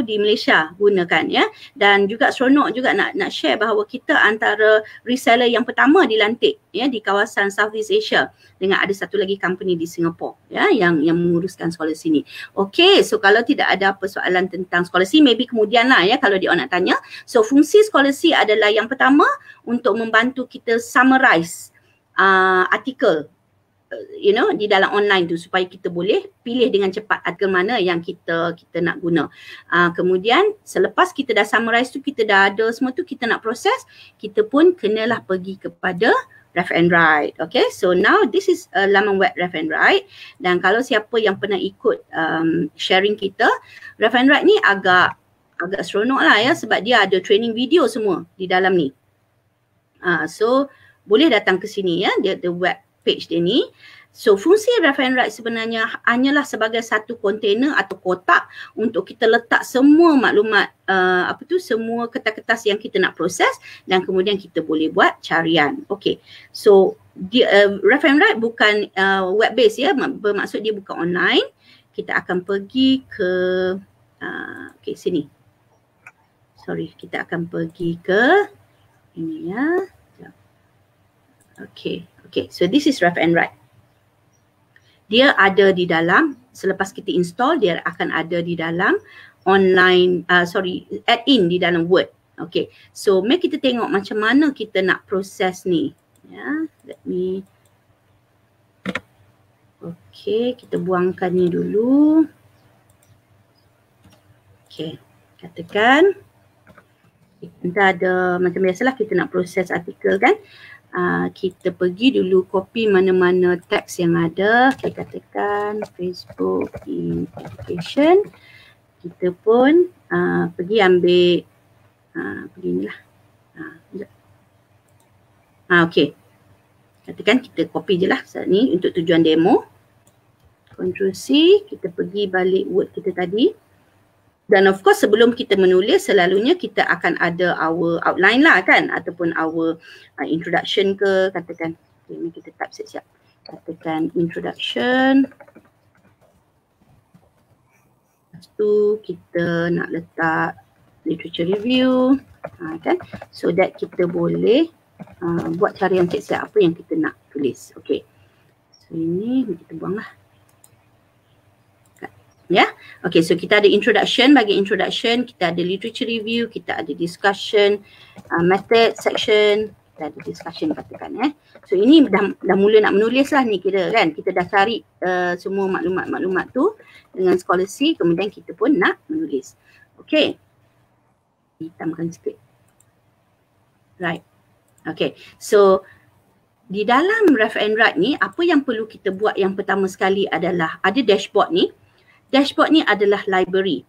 di Malaysia gunakan ya. Dan juga seronok juga nak share bahawa kita antara reseller yang pertama dilantik ya di kawasan Southeast Asia, dengan ada satu lagi company di Singapore ya yang menguruskan Scholasy ni. Okay, so kalau tidak ada apa soalan tentang Scholasy, maybe kemudian lah ya kalau dia nak tanya. So fungsi Scholasy adalah yang pertama untuk membantu kita summarize artikel di dalam online tu, supaya kita boleh pilih dengan cepat artikel mana yang kita nak guna. Kemudian selepas kita dah summarize tu, kita dah ada semua tu, kita nak proses, kita pun kenalah pergi kepada Ref and Write. Okay, so now this is laman web Ref and Write, dan kalau siapa yang pernah ikut sharing kita, Ref and Write ni agak seronok lah ya, sebab dia ada training video semua di dalam ni. So boleh datang ke sini ya, dia the web page dia ni. So fungsi Ref and Write sebenarnya hanyalah sebagai satu kontainer atau kotak untuk kita letak semua maklumat semua kertas-kertas yang kita nak proses, dan kemudian kita boleh buat carian. Okay, so Ref and Write bukan web based ya, bermaksud dia bukan online. Kita akan pergi ke sini. Sorry, kita akan pergi ke ini ya. Okay, so this is Ref and Write. Dia ada di dalam, selepas kita install, dia akan ada di dalam online, add-in di dalam Word. Okay, so mari kita tengok macam mana kita nak proses ni. Ya, okay, kita buangkan ni dulu. Okay, katakan kita ada, macam biasalah kita nak proses artikel kan. Kita pergi dulu copy mana-mana teks yang ada. Kita katakan Facebook in Education. Kita pun pergi ambil beginilah. Okey. Katakan kita copy je lah saat ni untuk tujuan demo. Ctrl C, kita pergi balik Word kita tadi. Dan of course sebelum kita menulis selalunya kita akan ada our outline lah kan, ataupun our introduction ke, katakan. Okay, ni kita type siap-siap. Katakan introduction. Lepas tu kita nak letak literature review, kan, so that kita boleh buat carian siap-siap apa yang kita nak tulis. Okay, so ini kita buang lah. Ya, okay, so kita ada introduction. Bagi introduction kita ada literature review, kita ada discussion, method section, kita ada discussion katakan. So ini dah mula nak menulis lah ni kira kan. Kita dah cari semua maklumat-maklumat tu dengan scholarcy, kemudian kita pun nak menulis. Okay, hitamkan sikit. Right, okay, so di dalam Rev and Write ni apa yang perlu kita buat yang pertama sekali adalah ada dashboard ni. Dashboard ni adalah library.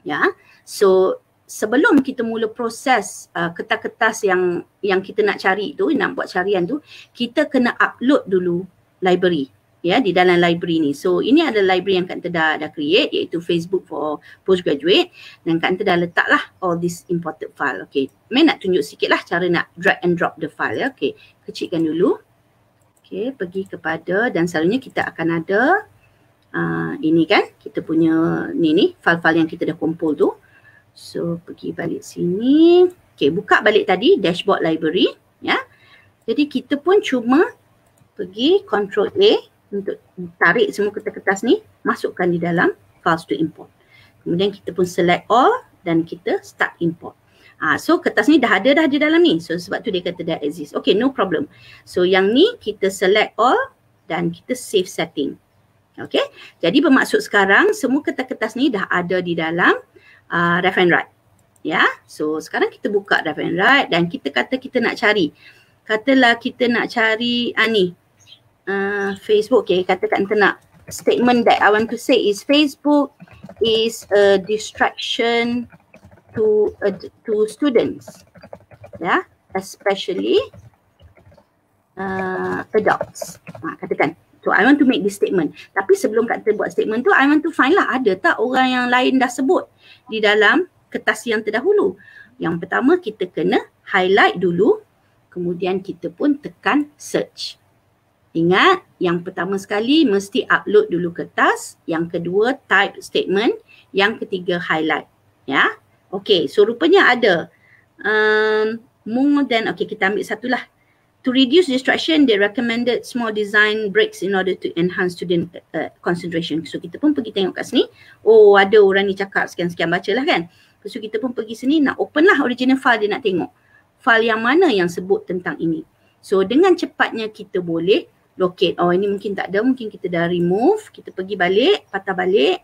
Ya. So sebelum kita mula proses kertas-kertas yang kita nak cari tu, nak buat carian tu, kita kena upload dulu library. Ya, di dalam library ni. So ini adalah library yang Kak Anta dah create, iaitu Facebook for Postgraduate, dan Kak Anta dah letak lah all this imported file. Okay, May nak tunjuk sikit lah cara nak drag and drop the file ya. Okay, kecilkan dulu. Okay, pergi kepada, dan selalunya kita akan ada ini kan, kita punya ni file-file yang kita dah kumpul tu. So pergi balik sini. Okay, buka balik tadi dashboard library ya. Jadi kita pun cuma pergi Ctrl A untuk tarik semua kertas-kertas ni, masukkan di dalam files to import. Kemudian kita pun select all dan kita start import. So kertas ni dah ada di dalam ni. So sebab tu dia kata dah exist. Okay, no problem. So yang ni kita select all dan kita save setting. Okay, jadi bermaksud sekarang semua kertas-kertas ni dah ada di dalam Rev and Write. Ya, so sekarang kita buka Rev and Write dan kita kata kita nak cari. Katalah kita nak cari ni Facebook. Okay, katakan kita nak statement that I want to say is Facebook is a distraction to students. Ya, especially adults. Katakan. So I want to make this statement. Tapi sebelum kita buat statement tu, I want to find lah ada tak orang yang lain dah sebut di dalam kertas yang terdahulu. Yang pertama kita kena highlight dulu, kemudian kita pun tekan search. Ingat, yang pertama sekali mesti upload dulu kertas, yang kedua type statement, yang ketiga highlight. Ya, okay, so rupanya ada more than, okay kita ambil satulah. To reduce distraction, they recommended small design breaks in order to enhance student concentration. So kita pun pergi tengok kat sini. Oh, ada orang ni cakap sekian-sekian, bacalah kan. So kita pun pergi sini nak open lah original file, dia nak tengok file yang mana yang sebut tentang ini. So dengan cepatnya kita boleh locate. Oh, ini mungkin tak ada, mungkin kita dah remove. Kita pergi balik, patah balik.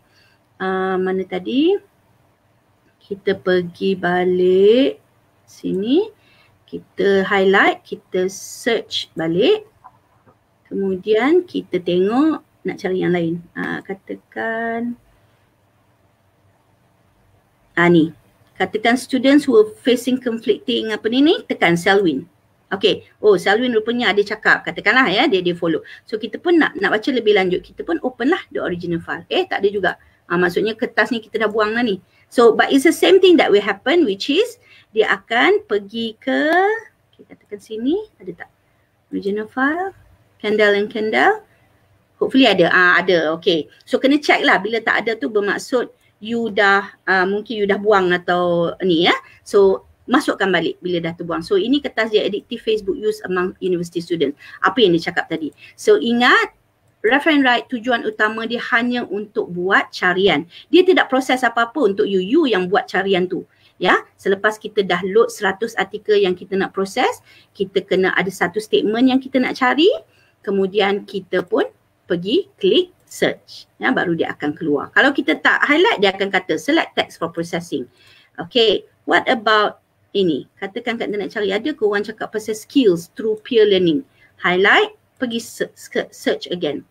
Mana tadi? Kita pergi balik sini. Kita highlight, kita search balik. Kemudian kita tengok nak cari yang lain. Katakan ni. Katakan students who are facing conflicting apa ni, tekan Selwyn. Okay. Oh, Selwyn rupanya ada cakap. Katakanlah ya, dia follow. So kita pun nak baca lebih lanjut. Kita pun open lah the original file. Tak ada juga. Maksudnya kertas ni kita dah buang lah ni. So but it's the same thing that will happen, which is dia akan pergi ke, okay, katakan sini, ada tak original file, Kendall and Kendall, hopefully ada, ada, okay. So kena check lah, bila tak ada tu bermaksud you dah, mungkin you dah buang atau ni ya. So masukkan balik bila dah terbuang. So ini kertas dia addictive Facebook use among university students. Apa yang dia cakap tadi. So ingat, Rev and Write tujuan utama dia hanya untuk buat carian. Dia tidak proses apa-apa untuk you yang buat carian tu. Ya, selepas kita dah load 100 artikel yang kita nak proses, kita kena ada satu statement yang kita nak cari, kemudian kita pun pergi klik search. Ya, baru dia akan keluar. Kalau kita tak highlight, dia akan kata select text for processing. Okay, what about ini? Katakan kita nak cari, ada ke orang cakap pasal skills through peer learning. Highlight, pergi search again.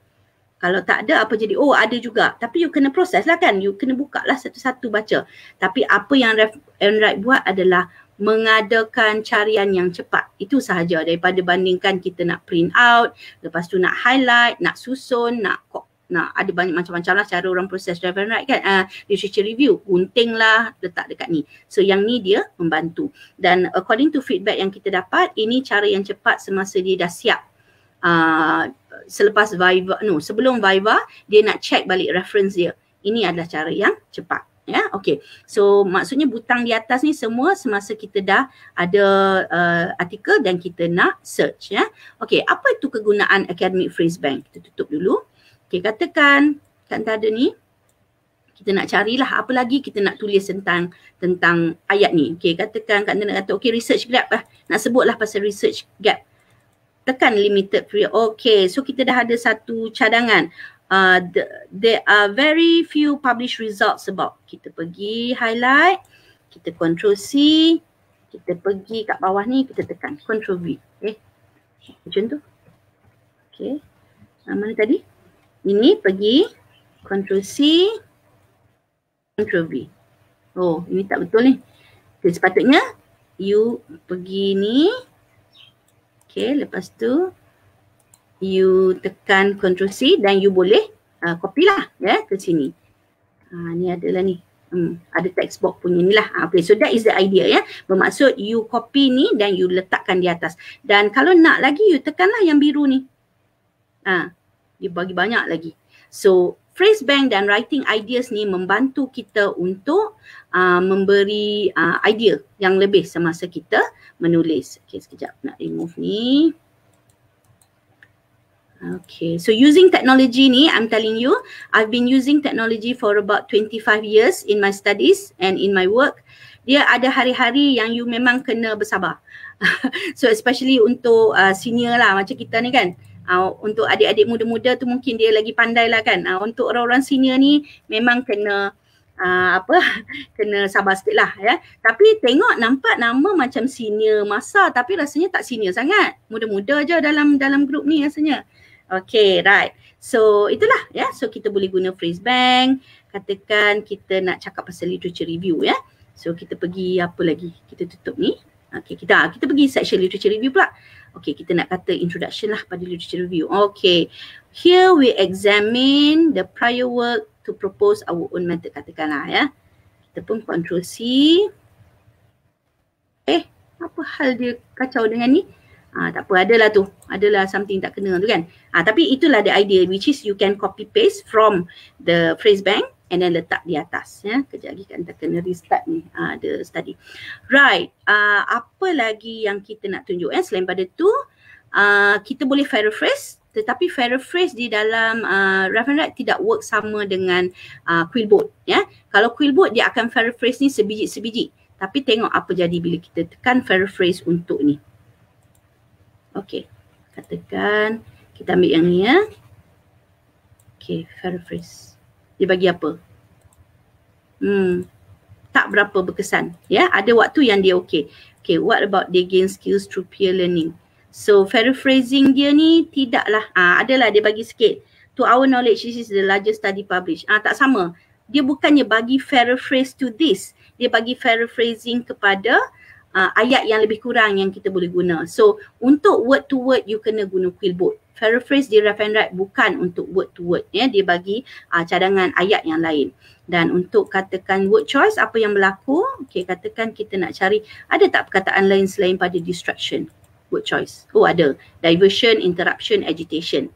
Kalau tak ada, apa jadi? Oh, ada juga. Tapi you kena proses lah kan. You kena buka lah satu-satu baca. Tapi apa yang Rev and Write buat adalah mengadakan carian yang cepat. Itu sahaja daripada bandingkan kita nak print out, lepas tu nak highlight, nak susun, nak ada banyak macam-macam lah cara orang proses reference right kan. Literature review, gunting lah, letak dekat ni. So yang ni dia membantu. Dan according to feedback yang kita dapat, ini cara yang cepat semasa dia dah siap. Selepas Viva, sebelum Viva, dia nak check balik reference dia. Ini adalah cara yang cepat. Ya, okay. So maksudnya butang di atas ni semua semasa kita dah ada artikel dan kita nak search ya. Okay, apa itu kegunaan Academic Phrase Bank? Kita tutup dulu. Okay, katakan kat ada ni kita nak carilah apa lagi kita nak tulis tentang ayat ni. Okay, katakan kat nak kata okay research gap lah. Nak sebutlah pasal research gap. Tekan limited period. Okay, so kita dah ada satu cadangan. There are very few published results about. Kita pergi highlight, kita Ctrl C, kita pergi kat bawah ni, kita tekan Ctrl V. Okay, macam tu. Okay, mana tadi? Ini pergi Ctrl C, Ctrl V. Oh, ini tak betul ni. Okay, sepatutnya you pergi ni. Okay, lepas tu you tekan Ctrl C dan you boleh copy lah ya ke sini. Ni adalah ni. Ada text box punya ni lah. Okay, so that is the idea ya. Bermaksud you copy ni dan you letakkan di atas. Dan kalau nak lagi you tekanlah yang biru ni. Dia bagi banyak lagi. So phrase bank dan writing ideas ni membantu kita untuk memberi idea yang lebih semasa kita menulis. Okay, sekejap nak remove ni. Okay, so using technology ni, I'm telling you, I've been using technology for about 25 years in my studies and in my work. Dia ada hari-hari yang you memang kena bersabar. So especially untuk senior lah macam kita ni kan. Untuk adik-adik muda-muda tu mungkin dia lagi pandai lah kan. Untuk orang-orang senior ni memang kena kena sabar sikit lah ya. Tapi tengok nampak nama macam senior masa tapi rasanya tak senior sangat. Muda-muda je dalam grup ni rasanya. Okay, right. So itulah ya. So kita boleh guna phrase bank. Katakan kita nak cakap pasal literature review ya. So kita pergi apa lagi? Kita tutup ni. Okay, kita pergi section literature review pula. Okay, kita nak kata introduction lah pada literature review. Okay, here we examine the prior work to propose our own method, katakanlah ya. Kita pun Ctrl C. Apa hal dia kacau dengan ni? Tak apa, adalah something tak kena tu kan. Tapi itulah the idea, which is you can copy paste from the phrase bank and then letak di atas ya. Kejap lagi kan kita kena restart ni the study. Right, apa lagi yang kita nak tunjuk selain pada tu, kita boleh paraphrase, tetapi paraphrase di dalam reference tidak work sama dengan Quillbot ya. Kalau Quillbot dia akan paraphrase ni sebiji-sebiji. Tapi tengok apa jadi bila kita tekan paraphrase untuk ni. Okay, katakan kita ambil yang ni ya. Okay, paraphrase. Dia bagi apa? Tak berapa berkesan. Ya, ada waktu yang dia okay. Okay, what about they gain skills through peer learning? So, paraphrasing dia ni tidaklah, adalah dia bagi sikit. To our knowledge, this is the largest study published. Tak sama. Dia bukannya bagi paraphrase to this. Dia bagi paraphrasing kepada ayat yang lebih kurang yang kita boleh guna. So, untuk word to word, you kena guna Quillbot. Paraphrase di Rough and Write bukan untuk word to word. Ya, dia bagi cadangan ayat yang lain. Dan untuk katakan word choice, apa yang berlaku? Okay, katakan kita nak cari, ada tak perkataan lain selain pada distraction? Word choice. Oh, ada. Diversion, interruption, agitation.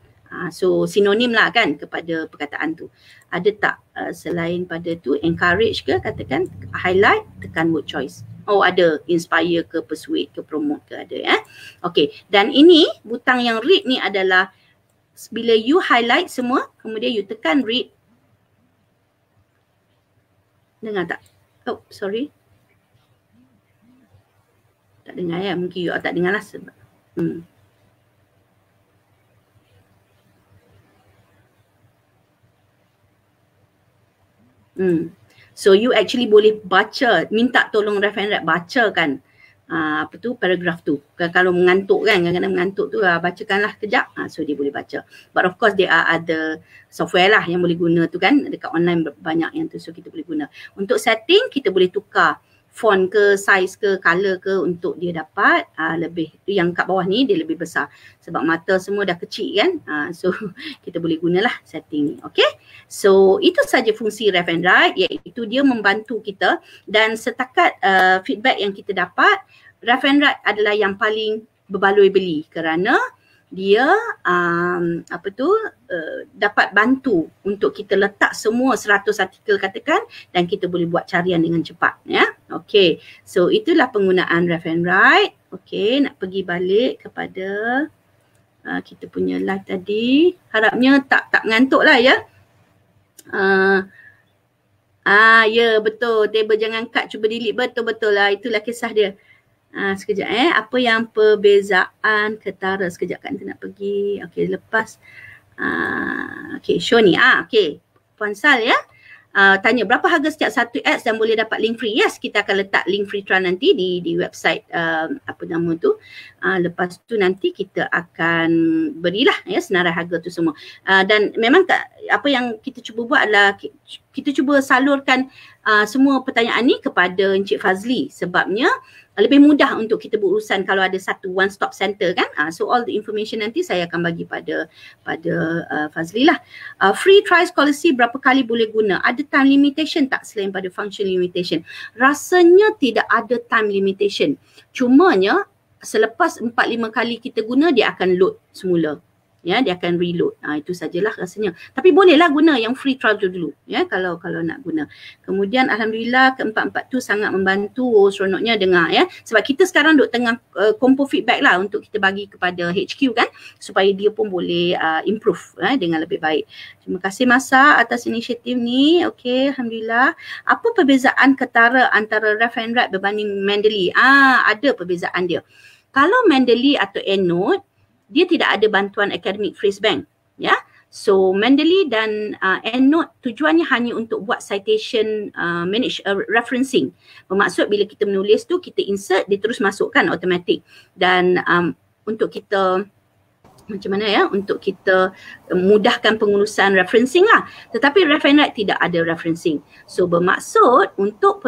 So, sinonim lah kan kepada perkataan tu. Ada tak selain pada tu? Encourage ke? Katakan highlight, tekan word choice. Oh, ada. Inspire ke, persuade ke, promote ke, ada ya. Okay, dan ini butang yang read ni adalah bila you highlight semua, kemudian you tekan read. Dengar tak? Oh, sorry. Tak dengar ya, mungkin you tak dengar lah sebab. So you actually boleh baca, minta tolong Rough and Write bacakan paragraf tu. Kalau mengantuk kan, kadang-kadang mengantuk tu bacakanlah kejap. So dia boleh baca. But of course there are other software lah yang boleh guna tu kan. Dekat online banyak yang tu, so kita boleh guna. Untuk setting kita boleh tukar font ke, size ke, color ke untuk dia dapat lebih. Yang kat bawah ni dia lebih besar sebab mata semua dah kecil kan. So kita boleh gunalah setting ni. Okay. So itu saja fungsi left and right, iaitu dia membantu kita, dan setakat feedback yang kita dapat, left and right adalah yang paling berbaloi beli kerana dia dapat bantu untuk kita letak semua 100 artikel katakan, dan kita boleh buat carian dengan cepat ya. Okey. So itulah penggunaan left and right. Okey, nak pergi balik kepada kita punya live tadi. Harapnya tak mengantuk lah ya. Ya betul, table jangan cut, cuba delete, betul-betul lah, itulah kisah dia. Sekejap apa yang perbezaan ketara, sekejap kan kita nak pergi. Okey, lepas okey, show ni. Okey, Puan Sal ya. Tanya berapa harga setiap satu ads dan boleh dapat link free. Yes, kita akan letak link free trial nanti di website apa nama tu. Lepas tu nanti kita akan berilah ya senarai harga tu semua. Dan memang apa yang kita cuba buat adalah kita cuba salurkan semua pertanyaan ni kepada Encik Fazli, sebabnya lebih mudah untuk kita berurusan kalau ada satu one stop center kan. So all the information nanti saya akan bagi pada Fazli lah. Free trial scholarship berapa kali boleh guna? Ada time limitation tak selain pada function limitation? Rasanya tidak ada time limitation. Cumanya selepas 4-5 kali kita guna, dia akan load semula. Ya, dia akan reload. Itu sajalah rasanya. Tapi bolehlah guna yang free trial tu dulu ya, kalau nak guna. Kemudian alhamdulillah keempat-empat tu sangat membantu. Seronoknya dengar ya. Sebab kita sekarang duk tengah kompo feedback lah untuk kita bagi kepada HQ kan, supaya dia pun boleh improve dengan lebih baik. Terima kasih Masa atas inisiatif ni. Okey, alhamdulillah. Apa perbezaan ketara antara left and right berbanding Mendeley? Ada perbezaan dia. Kalau Mendeley atau EndNote, dia tidak ada bantuan academic phrase bank ya. So Mendeley dan EndNote tujuannya hanya untuk buat citation manage referencing. Bermaksud bila kita menulis tu, kita insert, dia terus masukkan automatic. Dan untuk kita macam mana ya, untuk kita mudahkan pengurusan referencing lah. Tetapi left and right tidak ada referencing. So bermaksud untuk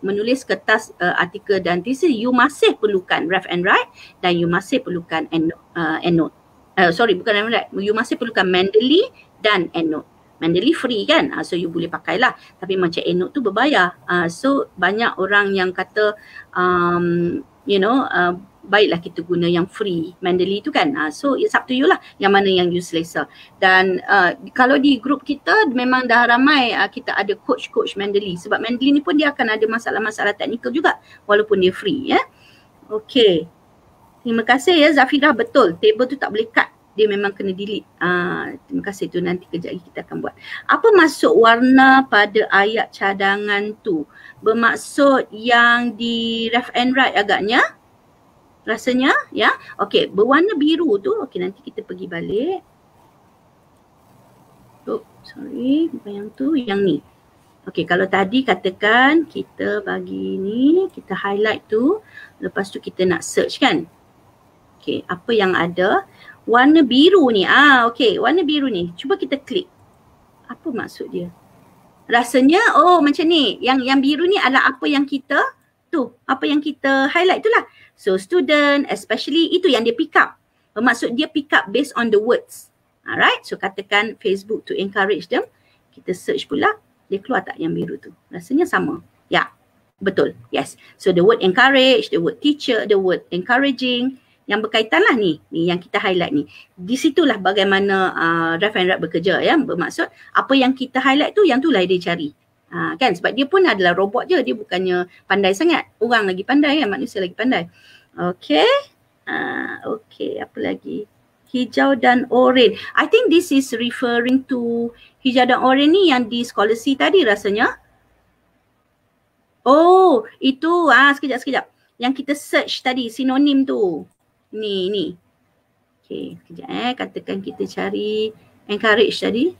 menulis kertas artikel dan tesis, you masih perlukan left and right, dan you masih perlukan EndNote. Bukan left and right, you masih perlukan Mendeley dan EndNote. Mendeley free kan, so you boleh pakailah. Tapi macam EndNote tu berbayar. So banyak orang yang kata baiklah kita guna yang free Mendeley tu kan. So it's up to you lah yang mana yang you selesa. Dan kalau di grup kita memang dah ramai kita ada coach Mendeley, sebab Mendeley ni pun dia akan ada masalah-masalah teknikal juga walaupun dia free ya. Okey. Terima kasih ya Zafira, betul. Table tu tak boleh cut, dia memang kena delete. Terima kasih tu, nanti kejap lagi kita akan buat. Apa maksud warna pada ayat cadangan tu? Bermaksud yang di left and right agaknya? Rasanya ya. Okey, berwarna biru tu. Okey, nanti kita pergi balik. Bukan yang tu, yang ni. Okey, kalau tadi katakan kita bagi ni, kita highlight tu, lepas tu kita nak search kan. Okey, apa yang ada? Warna biru ni. Okey, warna biru ni. Cuba kita klik. Apa maksud dia? Rasanya macam ni. Yang biru ni adalah apa yang kita apa yang kita highlight tu lah. So student especially, itu yang dia pick up. Bermaksud dia pick up based on the words. Alright, so katakan Facebook to encourage them. Kita search pula, dia keluar tak yang biru tu? Rasanya sama. Ya, betul. Yes. So the word encourage, the word teacher, the word encouraging, yang berkaitan lah ni yang kita highlight ni. Di situlah bagaimana left and right bekerja ya. Bermaksud apa yang kita highlight tu, yang tu lah dia cari. Kan, sebab dia pun adalah robot je, dia bukannya pandai sangat. Orang lagi pandai kan, manusia lagi pandai. Okey. Okey, apa lagi? Hijau dan oranye. I think this is referring to hijau dan oranye ni yang di scholarship tadi rasanya. Oh, itu sekejap. Yang kita search tadi, sinonim tu. Ni. Okey, sekejap katakan kita cari encourage tadi.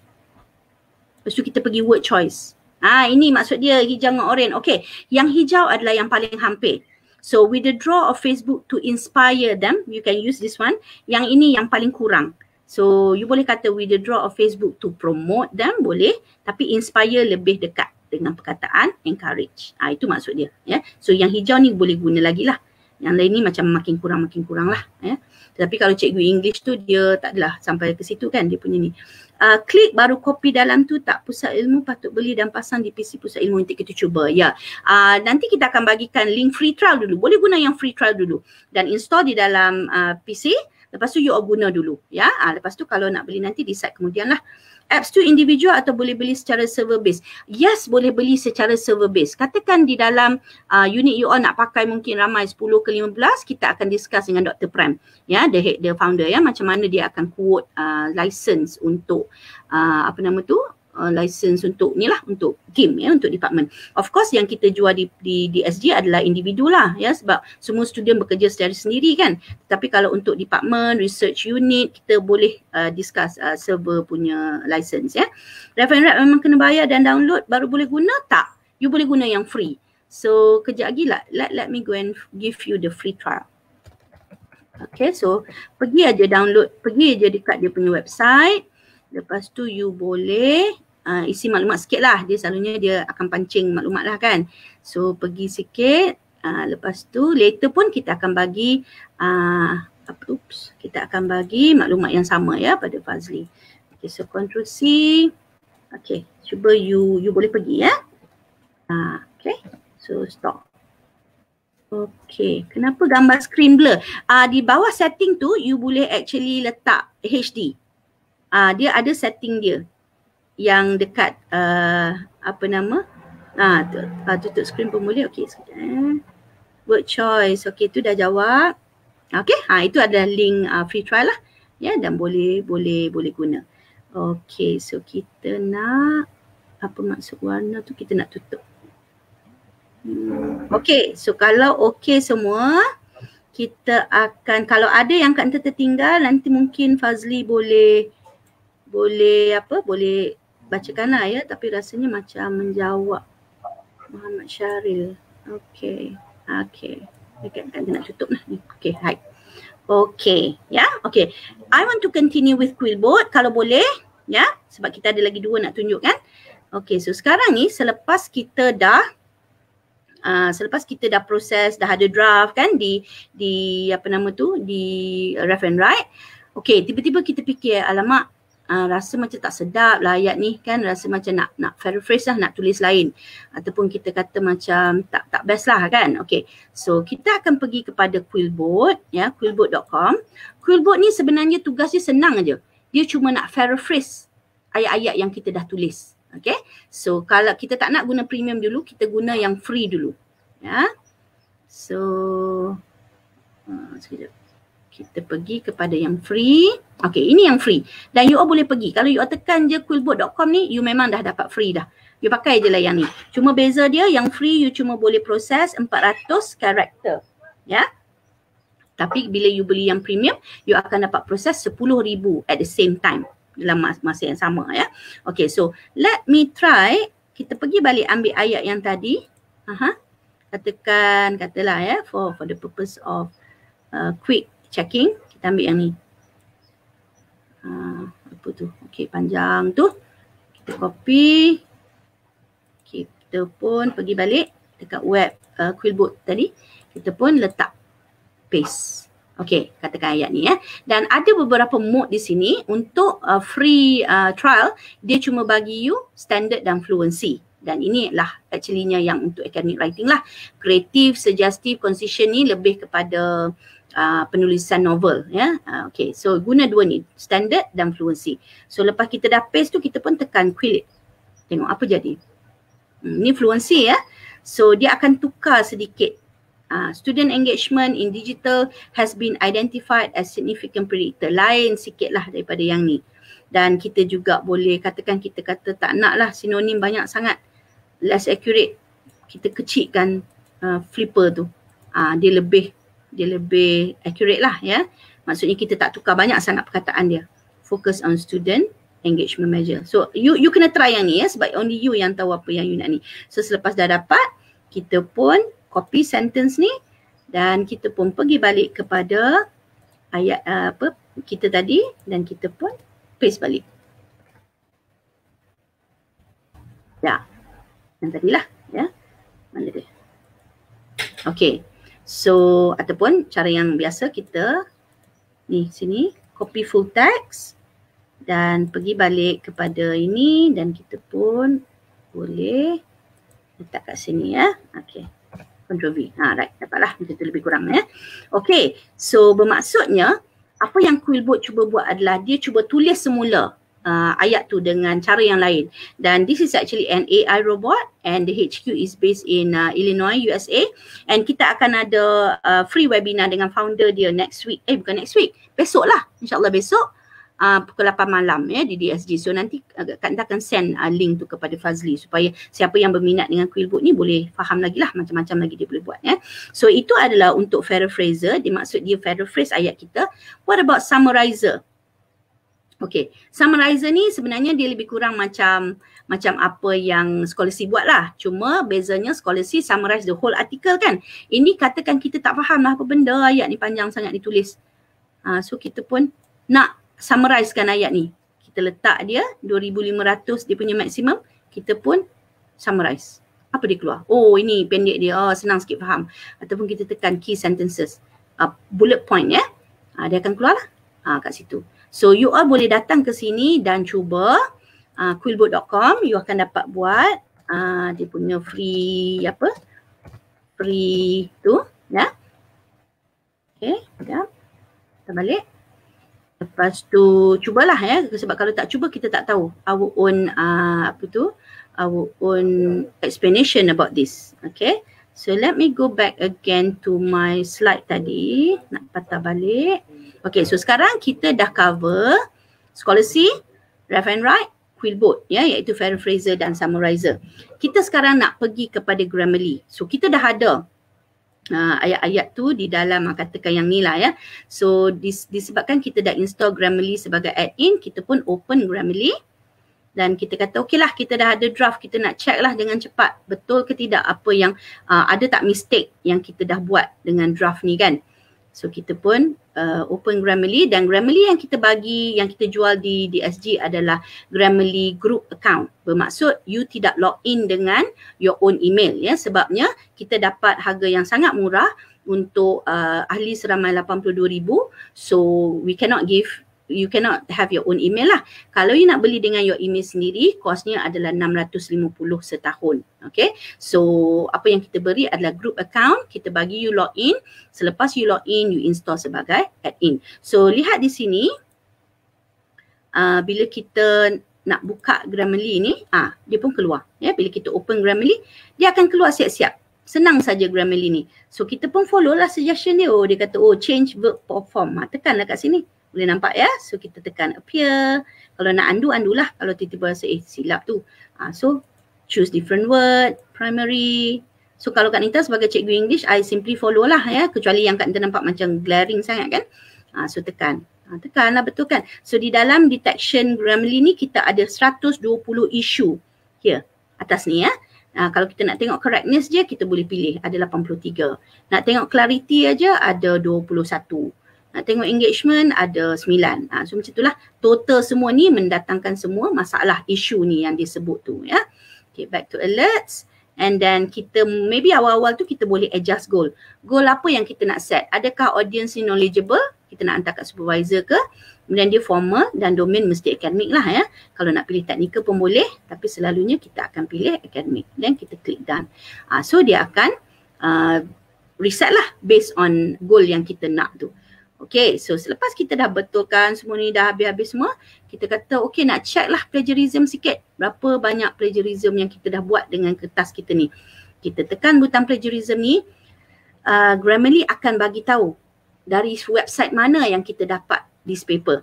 Lepas tu kita pergi word choice. Ini maksud dia hijau dengan oranye. Okey, yang hijau adalah yang paling hampir. So with the draw of Facebook to inspire them, you can use this one. Yang ini yang paling kurang. So you boleh kata with the draw of Facebook to promote them, boleh. Tapi inspire lebih dekat dengan perkataan encourage. Itu maksud dia ya. So yang hijau ni boleh guna lagi lah. Yang lain ni macam makin kurang lah ya. Tetapi kalau cikgu English tu dia tak adalah sampai ke situ kan dia punya ni. Klik baru copy dalam tu tak, pusat ilmu patut beli dan pasang di PC pusat ilmu untuk kita cuba. Ya. Nanti kita akan bagikan link free trial dulu. Boleh guna yang free trial dulu dan install di dalam PC. Lepas tu you guna dulu ya. Lepas tu kalau nak beli nanti decide kemudian lah. Apps tu individual atau boleh beli secara server base? Yes, boleh beli secara server base. Katakan di dalam unit you all nak pakai mungkin ramai 10 ke 15, kita akan discuss dengan Dr. Prem ya, the founder ya, macam mana dia akan quote license untuk license untuk ni lah, untuk game ya, untuk department. Of course yang kita jual di SG adalah individu lah ya, sebab semua student bekerja secara sendiri kan. Tapi kalau untuk department, research unit, kita boleh discuss server punya license ya. Ref and Write memang kena bayar dan download baru boleh guna? Tak. You boleh guna yang free. So kejap lagi lah, let me go and give you the free trial. Okay, so pergi aja download, pergi aja dekat dia punya website. Lepas tu you boleh isi maklumat sikit lah. Dia selalunya dia akan pancing maklumat lah kan. So pergi sikit. Lepas tu later pun kita akan bagi kita akan bagi maklumat yang sama ya pada Fazli. Okay, so Ctrl C. Okay, cuba you boleh pergi ya. Okay, so stop. Okay, kenapa gambar screen blur? Di bawah setting tu you boleh actually letak HD. Dia ada setting dia yang dekat tutup screen pun boleh. Okey, sekejap word choice. Okey, tu dah jawab. Okey, itu ada link free trial lah ya, dan boleh guna. Okey, so kita nak apa maksud warna tu, kita nak tutup. Okey, so kalau okey semua, kita akan, kalau ada yang kat tertinggal nanti mungkin Fazli boleh bacakan lah ya, tapi rasanya macam menjawab Muhammad Syaril. Okey. Dekat nak tutup lah ni. Okey, hai. Okey, ya. Okey. I want to continue with Quillboard kalau boleh, ya. Sebab kita ada lagi 2 nak tunjuk kan. Okey, so sekarang ni selepas kita dah proses, dah ada draft kan di Ref and Write. Okey, tiba-tiba kita fikir, alamak, rasa macam tak sedap lah ayat ni kan, rasa macam nak paraphrase lah, nak tulis lain, ataupun kita kata macam tak best lah kan. Okay, so kita akan pergi kepada Quillboard ya, quillboard.com. Quillboard ni sebenarnya tugasnya senang aja, dia cuma nak paraphrase ayat-ayat yang kita dah tulis. Okay, so kalau kita tak nak guna premium dulu, kita guna yang free dulu ya. So sekejap, kita pergi kepada yang free. Okay, ini yang free. Dan you all boleh pergi. Kalau you all tekan je quillboard.com ni, you memang dah dapat free dah. You pakai je lah yang ni. Cuma beza dia, yang free you cuma boleh proses 400 karakter. Ya. Tapi bila you beli yang premium, you akan dapat proses 10,000 at the same time. Dalam masa yang sama ya. Okay, so let me try. Kita pergi balik ambil ayat yang tadi. Katalah ya, for the purpose of quick checking, kita ambil yang ni. Apa tu? Okey, panjang tu. Kita copy. Kita pun pergi balik dekat web Quillboard tadi. Kita pun letak paste. Okey, katakan ayat ni ya. Dan ada beberapa mode di sini untuk free trial. Dia cuma bagi you standard dan fluency. Dan inilah actually-nya yang untuk academic writing lah. Creative, suggestive, concision ni lebih kepada penulisan novel ya. Okay, so guna 2 ni, standard dan fluency. So lepas kita dah paste tu, kita pun tekan quill it. Tengok apa jadi. Ni fluency ya. So dia akan tukar sedikit. Student engagement in digital has been identified as significant predictor. Lain sikit lah daripada yang ni. Dan kita juga boleh katakan, kita kata tak nak lah sinonim banyak sangat, less accurate, kita kecilkan flipper tu. Dia lebih accurate lah ya. Maksudnya kita tak tukar banyak sangat perkataan dia. Focus on student engagement measure. So you kena try yang ni ya, sebab only you yang tahu apa yang you nak ni. So selepas dah dapat, kita pun copy sentence ni dan kita pun pergi balik kepada ayat kita tadi dan kita pun paste balik. Ya. Yang tadilah ya. Mana dia? Okay. So ataupun cara yang biasa kita ni sini copy full text dan pergi balik kepada ini dan kita pun boleh letak kat sini ya. Okay. Ctrl V. Right. Dapatlah macam tu lebih kurang ya. Okay. So bermaksudnya apa yang Quillbot cuba buat adalah dia cuba tulis semula ayat tu dengan cara yang lain. Dan this is actually an AI robot and the HQ is based in Illinois, USA. And kita akan ada free webinar dengan founder dia next week. Bukan next week. Besok lah. InsyaAllah besok. Pukul 8 malam ya di DSG. So nanti kita akan send link tu kepada Fazli supaya siapa yang berminat dengan Quillbot ni boleh faham lagi lah macam-macam lagi dia boleh buat ya. So itu adalah untuk paraphraser. Dimaksud dia paraphrase ayat kita. What about summarizer? Okay, summarizer ni sebenarnya dia lebih kurang macam apa yang Scholasty buat lah. Cuma bezanya Scholasty summarize the whole article kan. Ini katakan kita tak faham lah apa benda ayat ni panjang sangat ditulis. So kita pun nak summarizekan ayat ni. Kita letak dia 2500 dia punya maksimum. Kita pun summarize. Apa dia keluar? Oh ini pendek dia. Senang sikit faham. Ataupun kita tekan key sentences. Bullet point ya. Dia akan keluar lah kat situ. So you all boleh datang ke sini dan cuba quillbot.com. You akan dapat buat dia punya free free tu ya. Okay, sekejap. Kita balik. Lepas tu cubalah ya, sebab kalau tak cuba kita tak tahu our own our own explanation about this. Okay. So let me go back again to my slide tadi. Nak patah balik. Okay, so sekarang kita dah cover Scholasty, Left and Right, Quillbot ya, iaitu paraphraser dan summarizer. Kita sekarang nak pergi kepada Grammarly. So kita dah ada ayat-ayat tu di dalam katakan yang ni lah ya. So disebabkan kita dah install Grammarly sebagai add-in, kita pun open Grammarly. Dan kita kata okey lah kita dah ada draft, kita nak check lah dengan cepat betul ke tidak apa yang ada tak mistake yang kita dah buat dengan draft ni kan. So kita pun open Grammarly dan Grammarly yang kita bagi, yang kita jual di DSG adalah Grammarly group account. Bermaksud you tidak log in dengan your own email ya, sebabnya kita dapat harga yang sangat murah untuk ahli seramai 82,000. So you cannot have your own email lah. Kalau you nak beli dengan your email sendiri, kosnya adalah 650 setahun. Okay. So apa yang kita beri adalah group account, kita bagi you log in. Selepas you log in, you install sebagai add-in. So lihat di sini, bila kita nak buka Grammarly ni, dia pun keluar. Ya, bila kita open Grammarly, dia akan keluar siap-siap. Senang saja Grammarly ni. So kita pun follow lah suggestion dia. Dia kata change verb form. Tekanlah kat sini. Boleh nampak ya. So kita tekan appear. Kalau nak undo lah. Kalau tiba-tiba rasa silap tu. So choose different word, primary. So kalau Kak Nita sebagai cikgu English, I simply follow lah ya. Kecuali yang Kak Nita nampak macam glaring sangat kan. So tekan. Tekan lah betul kan. So di dalam detection Grammarly ni kita ada 120 issue. Here. Atas ni ya. Kalau kita nak tengok correctness je, kita boleh pilih ada 83. Nak tengok clarity aja ada 21. Nak tengok engagement ada 9. So macam itulah total semua ni mendatangkan semua masalah isu ni yang disebut tu ya. Okay, back to alerts. And then kita maybe awal-awal tu kita boleh adjust goal. Goal apa yang kita nak set? Adakah audience ni knowledgeable? Kita nak hantar kat supervisor ke? Kemudian dia formal dan domain mesti akademik lah ya. Kalau nak pilih teknikal pun boleh, tapi selalunya kita akan pilih akademik. Dan kita klik done. So dia akan reset lah based on goal yang kita nak tu. Okay, so selepas kita dah betulkan semua ni, dah habis-habis semua, kita kata okay nak check lah plagiarism sikit. Berapa banyak plagiarism yang kita dah buat dengan kertas kita ni. Kita tekan butang plagiarism ni, Grammarly akan bagi tahu dari website mana yang kita dapat this paper.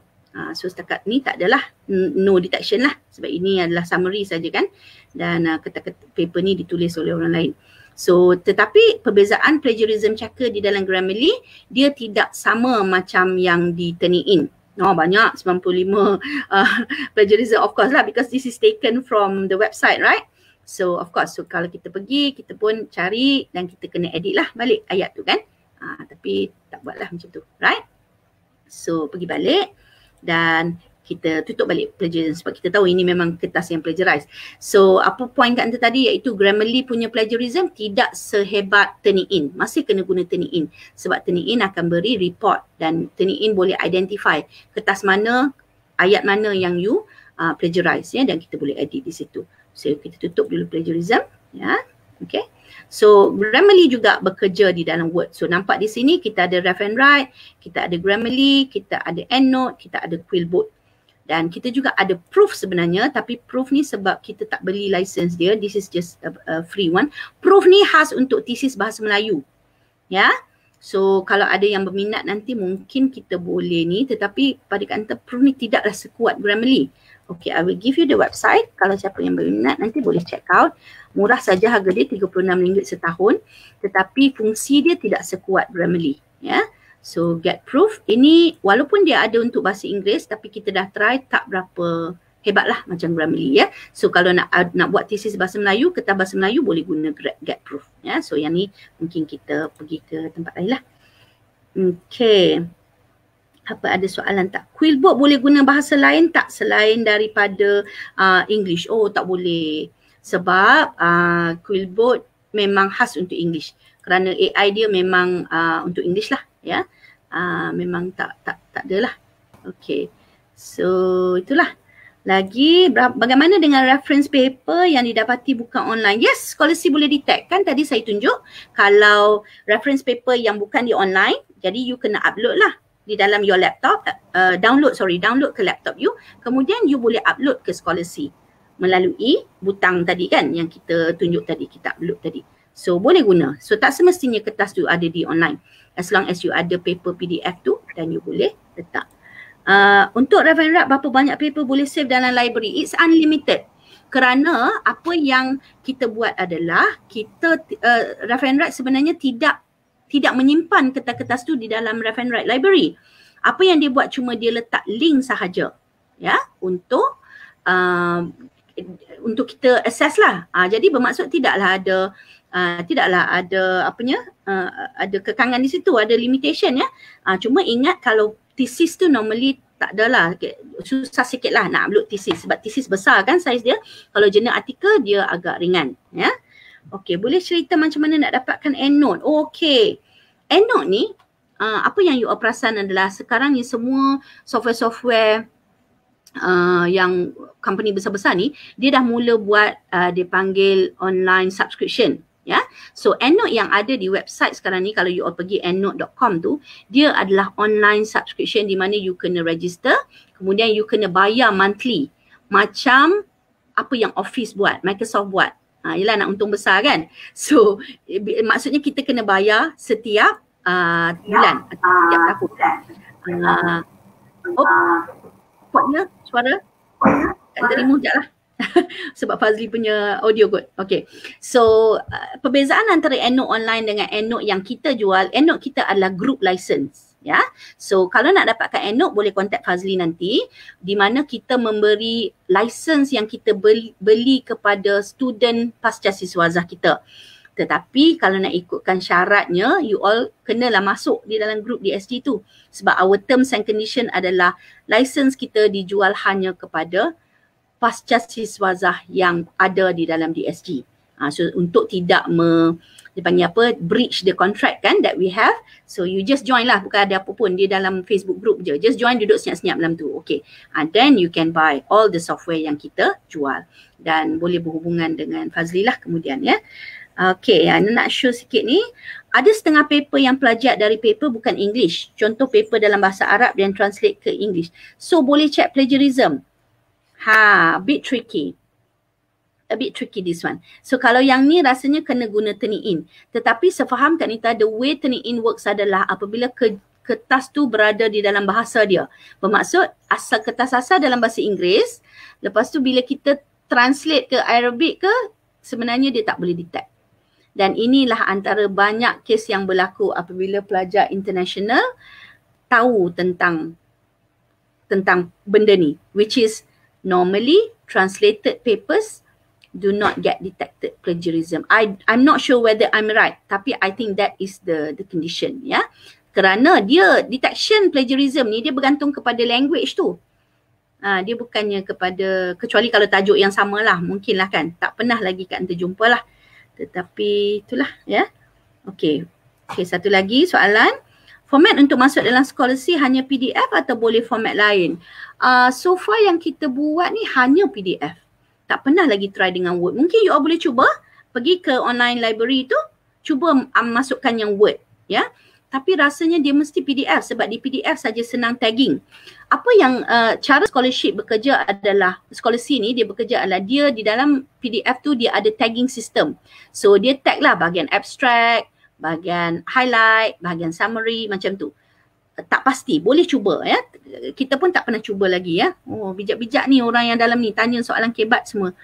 So setakat ni tak adalah no detection lah. Sebab ini adalah summary saja kan. Dan kata-kata paper ni ditulis oleh orang lain. So tetapi perbezaan plagiarism checker di dalam Grammarly dia tidak sama macam yang di Turnitin. Banyak 95 plagiarism of course lah because this is taken from the website right. So of course so kalau kita pergi kita pun cari dan kita kena edit lah balik ayat tu kan. Tapi tak buatlah macam tu right. So pergi balik dan kita tutup balik plagiarism sebab kita tahu ini memang kertas yang plagiarize. So apa point kat anda tadi iaitu Grammarly punya plagiarism tidak sehebat Turnitin. Masih kena guna Turnitin sebab Turnitin akan beri report dan Turnitin boleh identify kertas mana, ayat mana yang you plagiarize ya, dan kita boleh edit di situ. So kita tutup dulu plagiarism ya. Okay. So Grammarly juga bekerja di dalam Word. So nampak di sini kita ada Rev and Write, kita ada Grammarly, kita ada EndNote, kita ada Quillbot. Dan kita juga ada Proof sebenarnya, tapi Proof ni sebab kita tak beli license dia, this is just a free one. Proof ni khas untuk tesis bahasa Melayu. Ya. So kalau ada yang berminat nanti mungkin kita boleh ni, tetapi pada kata Proof ni tidaklah sekuat Grammarly. Okay, I will give you the website. Kalau siapa yang berminat nanti boleh check out. Murah saja harga dia RM36 setahun. Tetapi fungsi dia tidak sekuat Grammarly. Ya. So Get Proof ini walaupun dia ada untuk bahasa Inggeris tapi kita dah try tak berapa hebat lah macam Grammarly ya. So kalau nak buat tesis bahasa Melayu, kertas bahasa Melayu boleh guna Get Proof. Ya. So yang ni mungkin kita pergi ke tempat lain lah. Okay. Apa ada soalan tak? Quillbot boleh guna bahasa lain tak selain daripada English? Oh tak boleh. Sebab Quillbot memang khas untuk English. Kerana AI dia memang untuk English lah ya. Memang tak adalah. Okay. So itulah. Lagi bagaimana dengan reference paper yang didapati bukan online? Yes, scholarship boleh detect. Kan tadi saya tunjuk kalau reference paper yang bukan di online, jadi you kena upload lah di dalam your laptop, download ke laptop you, kemudian you boleh upload ke scholarship melalui butang tadi kan yang kita tunjuk tadi, kita upload tadi. So boleh guna. So tak semestinya kertas tu ada di online. As long as you ada paper PDF tu dan you boleh letak. Untuk Rev and Write berapa banyak paper boleh save dalam library? It's unlimited. Kerana apa yang kita buat adalah kita Rev and Write sebenarnya tidak menyimpan kertas-kertas tu di dalam Rev and Write library. Apa yang dia buat cuma dia letak link sahaja ya untuk kita access lah. Jadi bermaksud tidaklah ada ada kekangan di situ, ada limitation ya. Cuma ingat kalau tesis tu normally tak adalah, susah sikit lah nak upload tesis sebab tesis besar kan saiz dia. Kalau jurnal artikel dia agak ringan ya. Okey, boleh cerita macam mana nak dapatkan EndNote? Okey. EndNote ni apa yang you perasan adalah sekarang ni semua software-software yang company besar-besar ni dia dah mula buat dia panggil online subscription ya. So EndNote yang ada di website sekarang ni, kalau you all pergi endnote.com tu, dia adalah online subscription di mana you kena register, kemudian you kena bayar monthly macam apa yang Office buat, Microsoft buat. Yelah nak untung besar kan. So maksudnya kita kena bayar setiap bulan atau setiap tahun. Kuatnya suara? Tak terima sekejap lah. Sebab Fazli punya audio good. Okay. So perbezaan antara EndNote online dengan EndNote yang kita jual, EndNote kita adalah group license. Ya. So kalau nak dapatkan EndNote boleh contact Fazli nanti, di mana kita memberi license yang kita beli kepada student pasca siswazah kita. Tetapi kalau nak ikutkan syaratnya, you all kenalah masuk di dalam group DSG tu. Sebab our terms and condition adalah license kita dijual hanya kepada pasca siswazah yang ada di dalam DSG. So untuk tidak dia panggil apa, breach the contract kan that we have. So you just join lah, bukan ada apa pun, dia dalam Facebook group je. Just join, duduk senyap-senyap dalam tu. Okay. Then you can buy all the software yang kita jual. Dan boleh berhubungan dengan Fazli lah kemudian ya. Okay, nak show sikit ni. Ada setengah paper yang plagiat dari paper bukan English. Contoh paper dalam bahasa Arab dan translate ke English. So boleh check plagiarism. A bit tricky. A bit tricky this one. So kalau yang ni rasanya kena guna Turnitin. Tetapi sefaham Kak Nita, the way Turnitin works adalah apabila kertas tu berada di dalam bahasa dia. Bermaksud asal kertas asal dalam bahasa Inggeris. Lepas tu bila kita translate ke Arabic ke, sebenarnya dia tak boleh detect. Dan inilah antara banyak kes yang berlaku apabila pelajar international tahu tentang benda ni, which is normally translated papers do not get detected plagiarism. I'm not sure whether I'm right, tapi I think that is the condition ya. Kerana dia detection plagiarism ni dia bergantung kepada language tu. Dia bukannya kepada, kecuali kalau tajuk yang sama lah, mungkin lah kan. Tak pernah lagi Kak Anta jumpa lah. Tetapi itulah ya. Okey, satu lagi soalan. Format untuk masuk dalam scholarship hanya PDF atau boleh format lain? So far yang kita buat ni hanya PDF. Tak pernah lagi try dengan Word. Mungkin you all boleh cuba pergi ke online library tu, cuba masukkan yang Word ya. Tapi rasanya dia mesti PDF sebab di PDF saja senang tagging. Apa yang cara scholarship bekerja adalah, scholarship ni dia bekerja adalah dia di dalam PDF tu dia ada tagging system. So dia tag lah bahagian abstract, bahagian highlight, bahagian summary macam tu. Tak pasti, boleh cuba ya. Kita pun tak pernah cuba lagi ya. Oh, bijak-bijak ni orang yang dalam ni tanya soalan kebat semua.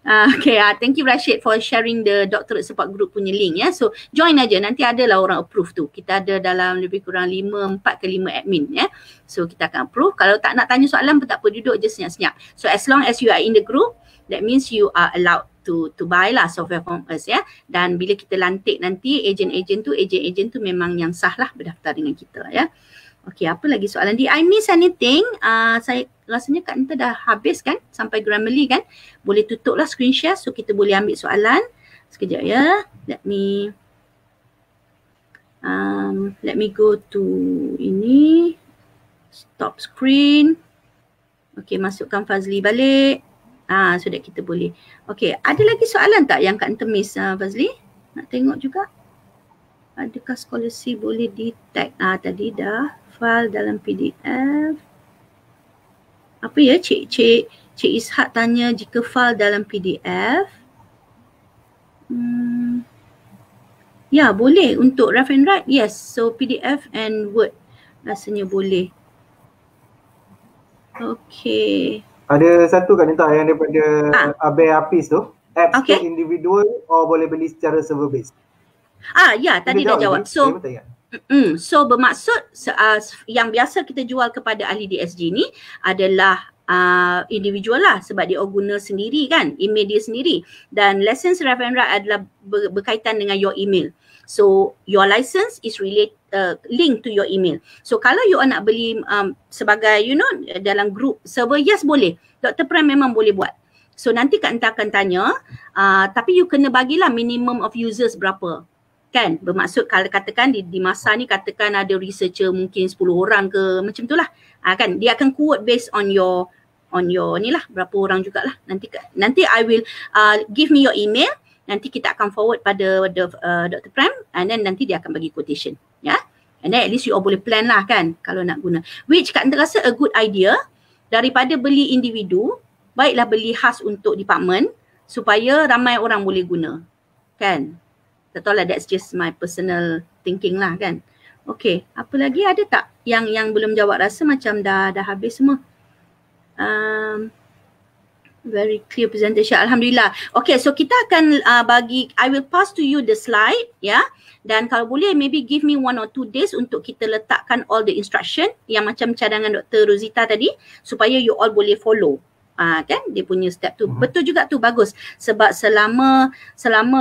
Okay, thank you Rashid for sharing the doctorate support group punya link ya. So join aja, nanti adalah orang approve tu. Kita ada dalam lebih kurang 4 ke 5 admin ya. So kita akan approve. Kalau tak nak tanya soalan pun tak apa, duduk je senyap-senyap. So as long as you are in the group, that means you are allowed to buy lah software from us ya. Dan bila kita lantik nanti ejen-ejen tu memang yang sah lah berdaftar dengan kita ya. Okey, apa lagi soalan? Did I miss anything? Saya rasanya Kak Anta dah habis kan sampai Grammarly kan. Boleh tutup lah screen share so kita boleh ambil soalan. Sekejap ya. Let me go to ini. Stop screen. Okey, masukkan Fazli balik. So that kita boleh. Okey, ada lagi soalan tak yang Kak Anta miss Fazli? Nak tengok juga. Adakah scholarship boleh di-tag? Tadi dah. File dalam PDF. Apa ya Cik Ishak tanya jika file dalam PDF. Ya, boleh untuk rough and write. Yes, so PDF and Word rasanya boleh. Okey. Ada satu Kak Nita yang daripada Abai Hafiz tu. Apps Okay. individual or boleh beli secara server base? Ya, tadi dah jawab. So bermaksud yang biasa kita jual kepada ahli DSG ni adalah individual lah sebab dia guna sendiri kan, email dia sendiri, dan license rough and write adalah berkaitan dengan your email. So your license is linked to your email. So kalau you nak beli sebagai dalam group server, yes boleh. Dr. Prem memang boleh buat. So nanti Kak Anta akan tanya, tapi you kena bagilah minimum of users berapa. Kan, bermaksud kalau katakan di masa ni katakan ada researcher mungkin 10 orang ke macam tu lah. Kan dia akan quote based on your ni lah berapa orang jugalah. Nanti I will give me your email, nanti kita akan forward pada Dr. Prem and then nanti dia akan bagi quotation ya. And then at least you all boleh plan lah kan kalau nak guna. Which Kak Anta rasa a good idea daripada beli individu, baiklah beli khas untuk department supaya ramai orang boleh guna. Kan? Tak tahu lah, that's just my personal thinking lah kan. Okay, apa lagi ada tak yang belum jawab? Rasa macam dah habis semua. Very clear presentation, Alhamdulillah. Okay, so kita akan I will pass to you the slide ya. Dan kalau boleh maybe give me 1 or 2 days untuk kita letakkan all the instruction yang macam cadangan Dr. Rosita tadi supaya you all boleh follow. Kan dia punya step tu. Betul juga tu, bagus. Sebab selama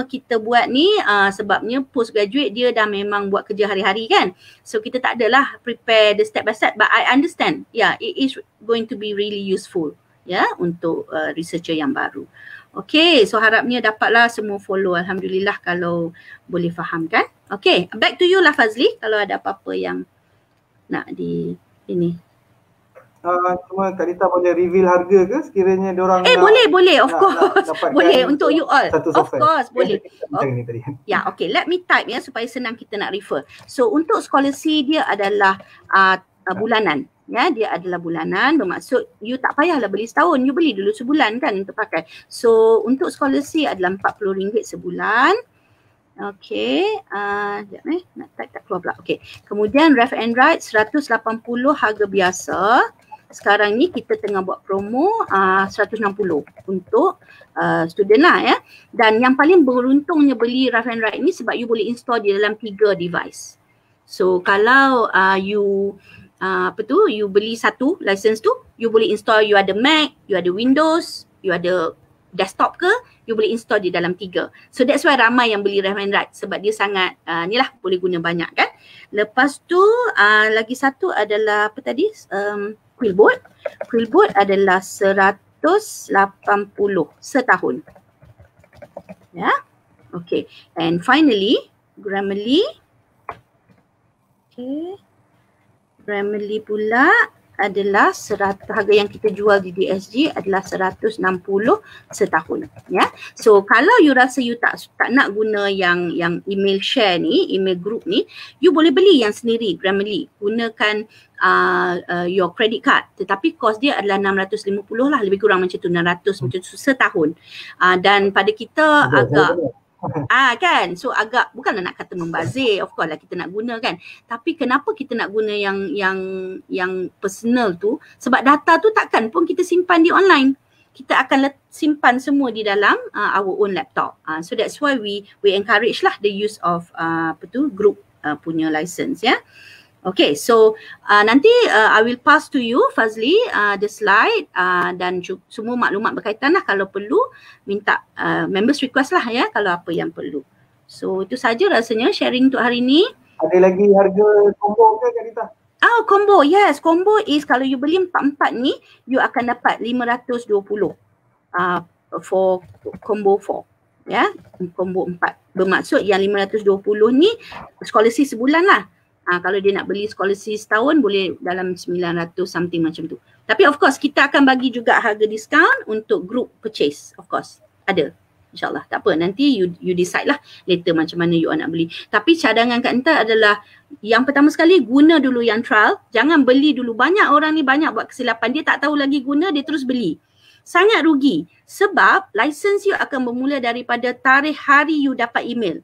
kita buat ni sebabnya postgraduate dia dah memang buat kerja hari-hari kan. So kita tak adalah prepare the step by step, but I understand. Yeah, it is going to be really useful ya untuk researcher yang baru. Okay, so harapnya dapatlah semua follow. Alhamdulillah kalau boleh faham kan. Okay, back to you lah Fazli kalau ada apa-apa yang nak di ini. Cuma Kak Nita boleh reveal harga ke sekiranya diorang boleh of course. Boleh untuk you all. Of course boleh. Ya, okay, let me type ya supaya senang kita nak refer. So untuk scholarship dia adalah bulanan. Ya, dia adalah bulanan, bermaksud you tak payahlah beli setahun, you beli dulu sebulan kan untuk pakai. So untuk scholarship adalah RM40 sebulan. Okay, nak type tak keluar pula. Okay, kemudian rough and write 180 harga biasa. Sekarang ni kita tengah buat promo 160 untuk student lah ya. Dan yang paling beruntungnya beli rough and write ni sebab you boleh install di dalam 3 device. So kalau you beli satu license tu, you boleh install, you ada Mac, you ada Windows, you ada desktop ke, you boleh install di dalam 3. So that's why ramai yang beli rough and write sebab dia sangat ni lah boleh guna banyak kan. Lepas tu lagi satu adalah apa tadi? Quillboard. Quillboard adalah 180 setahun. Ya. Okay. And finally, Grammarly. Okay. Grammarly pula adalah harga yang kita jual di DSG adalah 160 setahun, ya. So kalau you rasa you tak nak guna yang email share ni, email group ni, you boleh beli yang sendiri Grammarly, gunakan your credit card, tetapi kos dia adalah 650 lah, lebih kurang macam tu, 600 macam tu setahun. Dan pada kita agak kan, so agak bukanlah nak kata membazir, of course lah kita nak guna kan, tapi kenapa kita nak guna yang personal tu, sebab data tu takkan pun kita simpan di online, kita akan simpan semua di dalam our own laptop. So that's why we encourage lah the use of group punya license, ya. Okay, so nanti I will pass to you Fazli the slide dan semua maklumat berkaitan lah, kalau perlu minta members request lah ya, kalau apa yang perlu. So itu saja rasanya sharing untuk hari ni. Ada lagi harga combo ke Kak Rita? Combo, yes, combo is kalau you beli 4 ni you akan dapat 520 for combo 4, ya, combo 4. Bermaksud yang 520 ni scholarship sebulan lah. Kalau dia nak beli scholarship setahun boleh dalam 900 something macam tu. Tapi of course kita akan bagi juga harga diskaun untuk group purchase, of course. Ada. InsyaAllah. Tak apa, nanti you decide lah later macam mana you nak beli. Tapi cadangan Kak Enta adalah yang pertama sekali guna dulu yang trial. Jangan beli dulu. Banyak orang ni banyak buat kesilapan. Dia tak tahu lagi guna, dia terus beli. Sangat rugi. Sebab license you akan bermula daripada tarikh hari you dapat email.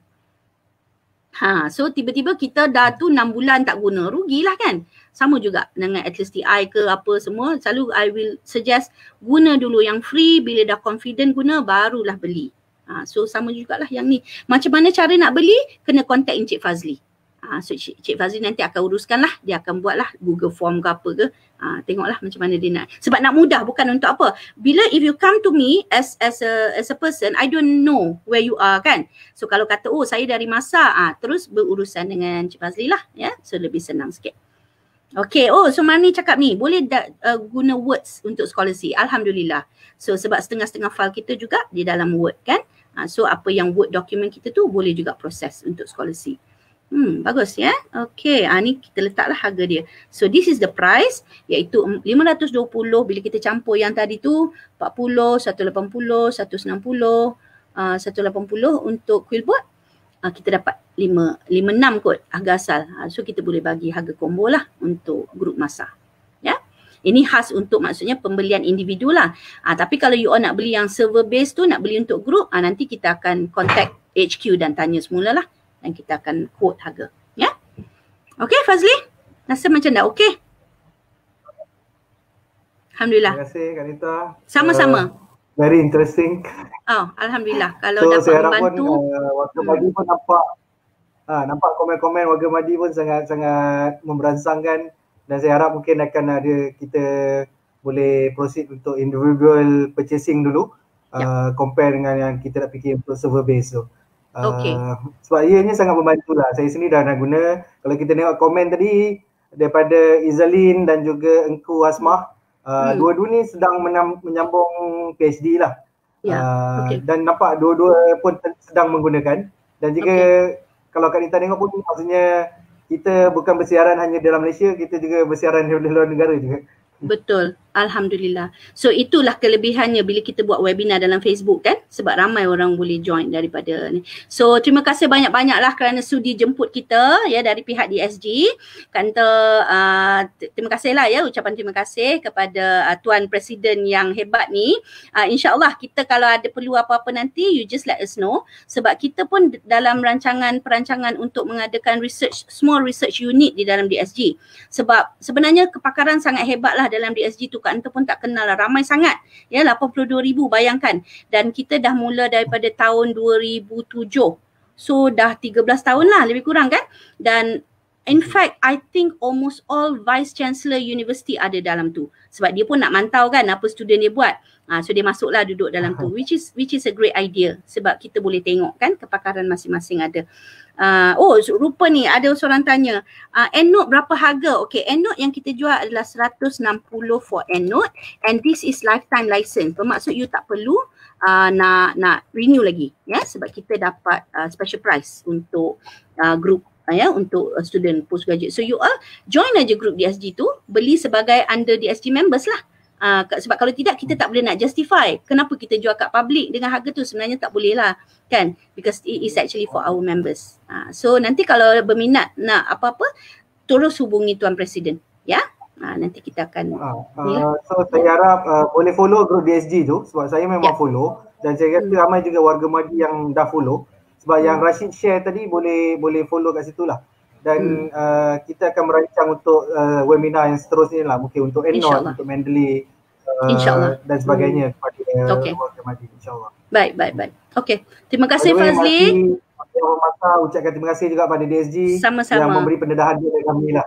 So tiba-tiba kita dah tu 6 bulan tak guna, rugilah kan. Sama juga dengan Atlas TI ke apa semua, selalu I will suggest guna dulu yang free, bila dah confident guna barulah beli. So sama jugalah yang ni. Macam mana cara nak beli? Kena contact Encik Fazli. So Cik Fazli nanti akan uruskan lah, dia akan buat lah Google Form ke apa ke. Tengoklah macam mana dia nak. Sebab nak mudah, bukan untuk apa. Bila if you come to me as a person, I don't know where you are kan. So kalau kata saya dari Masa, terus berurusan dengan Cik Fazli lah ya. So lebih senang sikit. Okay, so Marni cakap ni, boleh guna words untuk scholarship. Alhamdulillah. So sebab setengah-setengah file kita juga di dalam Word kan. So apa yang Word document kita tu boleh juga proses untuk scholarship. Bagus ya. Okay, ni kita letaklah harga dia. So this is the price, iaitu 520 bila kita campur yang tadi tu 40, 180, 160, 180 untuk Quillboard. Kita dapat 56 kot harga asal. So kita boleh bagi harga combo lah untuk grup Masa. Ya. Ini khas untuk maksudnya pembelian individu lah. Tapi kalau you all nak beli yang server base tu, nak beli untuk grup, nanti kita akan contact HQ dan tanya semula lah. Dan kita akan quote harga. Ya. Okay Fazli? Rasa macam dah okay? Alhamdulillah. Terima kasih Kak Rita. Sama-sama. Very interesting. Alhamdulillah. Kalau so, dapat saya harap membantu. Warga Madi pun nampak komen-komen Warga Madi pun sangat memberansangkan. Dan saya harap mungkin akan ada, kita boleh proceed untuk individual purchasing dulu. Compare dengan yang kita nak fikir untuk server base tu. Okay. Sebab ianya sangat membantu lah. Saya sendiri dah nak guna. Kalau kita tengok komen tadi daripada Izalin dan juga Engku Asmah, dua-dua ni sedang menyambung PhD lah. Okay. Dan nampak dua-dua pun sedang menggunakan. Dan juga kalau Kak Rita tengok pun maksudnya kita bukan bersiaran hanya dalam Malaysia, kita juga bersiaran di luar negara juga. Betul. Alhamdulillah. So itulah kelebihannya bila kita buat webinar dalam Facebook kan, sebab ramai orang boleh join daripada ni. So terima kasih banyak-banyaklah kerana sudi jemput kita ya dari pihak DSG. Kata terima kasihlah ya, ucapan terima kasih kepada Tuan Presiden yang hebat ni. InsyaAllah kita kalau ada perlu apa-apa nanti, you just let us know. Sebab kita pun dalam perancangan untuk mengadakan research, small research unit di dalam DSG. Sebab sebenarnya kepakaran sangat hebatlah dalam DSG tu. Kak Enta pun tak kenal lah, ramai sangat ya, 82,000 bayangkan. Dan kita dah mula daripada tahun 2007, so dah 13 tahun lah lebih kurang kan. Dan In fact, I think almost all Vice Chancellor University ada dalam tu. Sebab dia pun nak mantau kan apa student dia buat. So dia masuklah duduk dalam tu, which is a great idea. Sebab kita boleh tengok kan kepakaran masing-masing ada. Rupa ni ada seorang tanya, EndNote berapa harga? Okay, EndNote yang kita jual adalah 160 for EndNote, and this is lifetime license. Bermaksud you tak perlu nak renew lagi, ya, sebab kita dapat special price untuk group, untuk student postgraduate. So you all join aja group DSG tu, beli sebagai under DSG members lah. Sebab kalau tidak kita tak boleh nak justify kenapa kita jual kat public dengan harga tu, sebenarnya tak boleh lah kan, because it is actually for our members. So nanti kalau berminat nak apa-apa, terus hubungi Tuan Presiden, ya. Nanti kita akan so saya harap boleh follow group DSG tu, sebab saya memang follow, dan saya rasa ramai juga warga Madi yang dah follow. Sebab yang Rashid share tadi boleh follow kat situ lah. Dan kita akan merancang untuk webinar yang seterusnya lah. Mungkin untuk EndNote, untuk Mendeley dan sebagainya kepada warga Madi, insyaAllah. Baik. Okay, terima kasih Fazli. Ucapkan terima kasih juga pada DSG Sama-sama. yang memberi pendedahan kepada kami lah.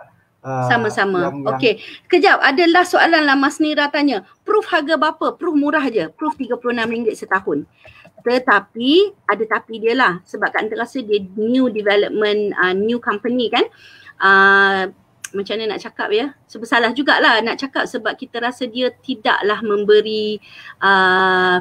Sama-sama. Okey. Kejap, adalah soalan lah Mas Nira tanya. Proof harga berapa? Proof murah je. Proof RM36 setahun. Tetapi ada tapi dia lah. Sebab kan terasa dia new development, new company kan. Macam mana nak cakap ya? Bersalah jugalah nak cakap sebab kita rasa dia tidaklah memberi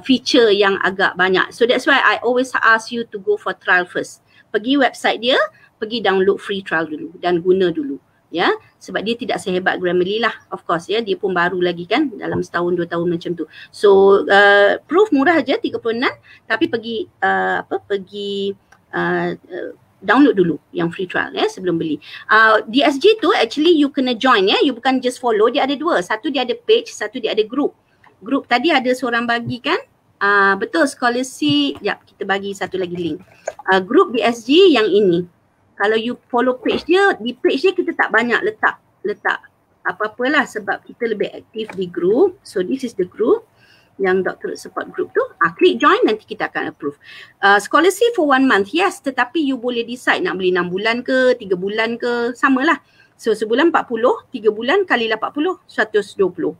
feature yang agak banyak. So that's why I always ask you to go for trial first. Pergi website dia, pergi download free trial dulu dan guna dulu. Ya, sebab dia tidak sehebat Grammarly lah, of course ya, dia pun baru lagi kan, dalam setahun 2 tahun macam tu. So proof murah aja 36, tapi pergi download dulu yang free trial ya sebelum beli. DSG tu actually you kena join ya, you bukan just follow, dia ada dua, satu dia ada page, satu dia ada group. Group tadi ada seorang bagi kan, betul scholarship, jap kita bagi satu lagi link. Group DSG yang ini. Kalau you follow page dia, di page dia kita tak banyak letak apa-apalah sebab kita lebih aktif di group. So this is the group yang doctorate support group tu. Klik join, nanti kita akan approve. Scholarship for 1 month, yes, tetapi you boleh decide nak beli 6 bulan ke, 3 bulan ke, samalah. So sebulan 40, 3 bulan kali 80, 120.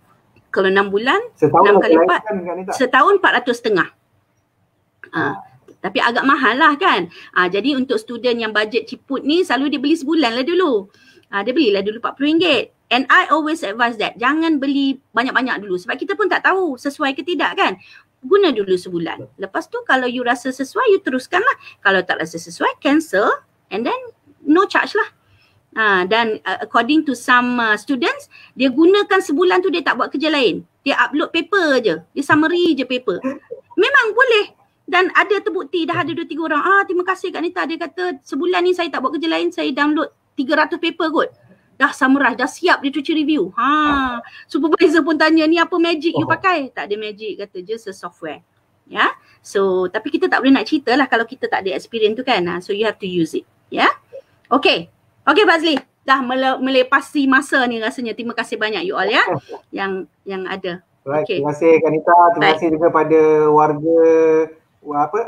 Kalau 6 bulan, setahun 6 kali 4, setahun 400.5. Tapi agak mahal lah kan. Jadi untuk student yang budget ciput ni, selalu dia beli sebulan lah dulu. Dia belilah dulu RM40. And I always advise that, jangan beli banyak-banyak dulu. Sebab kita pun tak tahu sesuai ke tidak kan. Guna dulu sebulan. Lepas tu kalau you rasa sesuai, you teruskan lah. Kalau tak rasa sesuai, cancel. And then no charge lah. Dan according to some students, dia gunakan sebulan tu dia tak buat kerja lain. Dia upload paper je. Dia summary je paper. Memang boleh. Dan ada terbukti, dah ada 2-3 orang. Terima kasih Kak Nita. Dia kata sebulan ni saya tak buat kerja lain, saya download 300 paper kot. Dah summarize, dah siap literature review. Supervisor pun tanya, ni apa magic you pakai? Tak ada magic, kata just a software. Ya. So, tapi kita tak boleh nak cerita lah kalau kita tak ada experience tu kan. So you have to use it. Ya. Okay Fazli. Dah melepasi masa ni rasanya. Terima kasih banyak you all ya. Yang ada. Right. Terima kasih Kak Nita. Terima kasih juga pada warga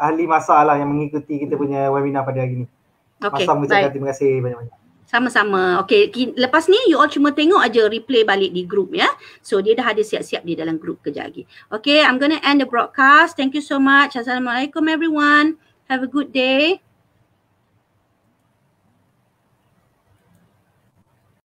ahli masa lah yang mengikuti kita punya webinar pada hari ni. Masa mengucapkan terima kasih banyak-banyak. Sama-sama. Okay, lepas ni you all cuma tengok aja replay balik di group ya. So dia dah ada siap-siap di dalam group kejap lagi. Okay, I'm gonna end the broadcast. Thank you so much. Assalamualaikum everyone. Have a good day.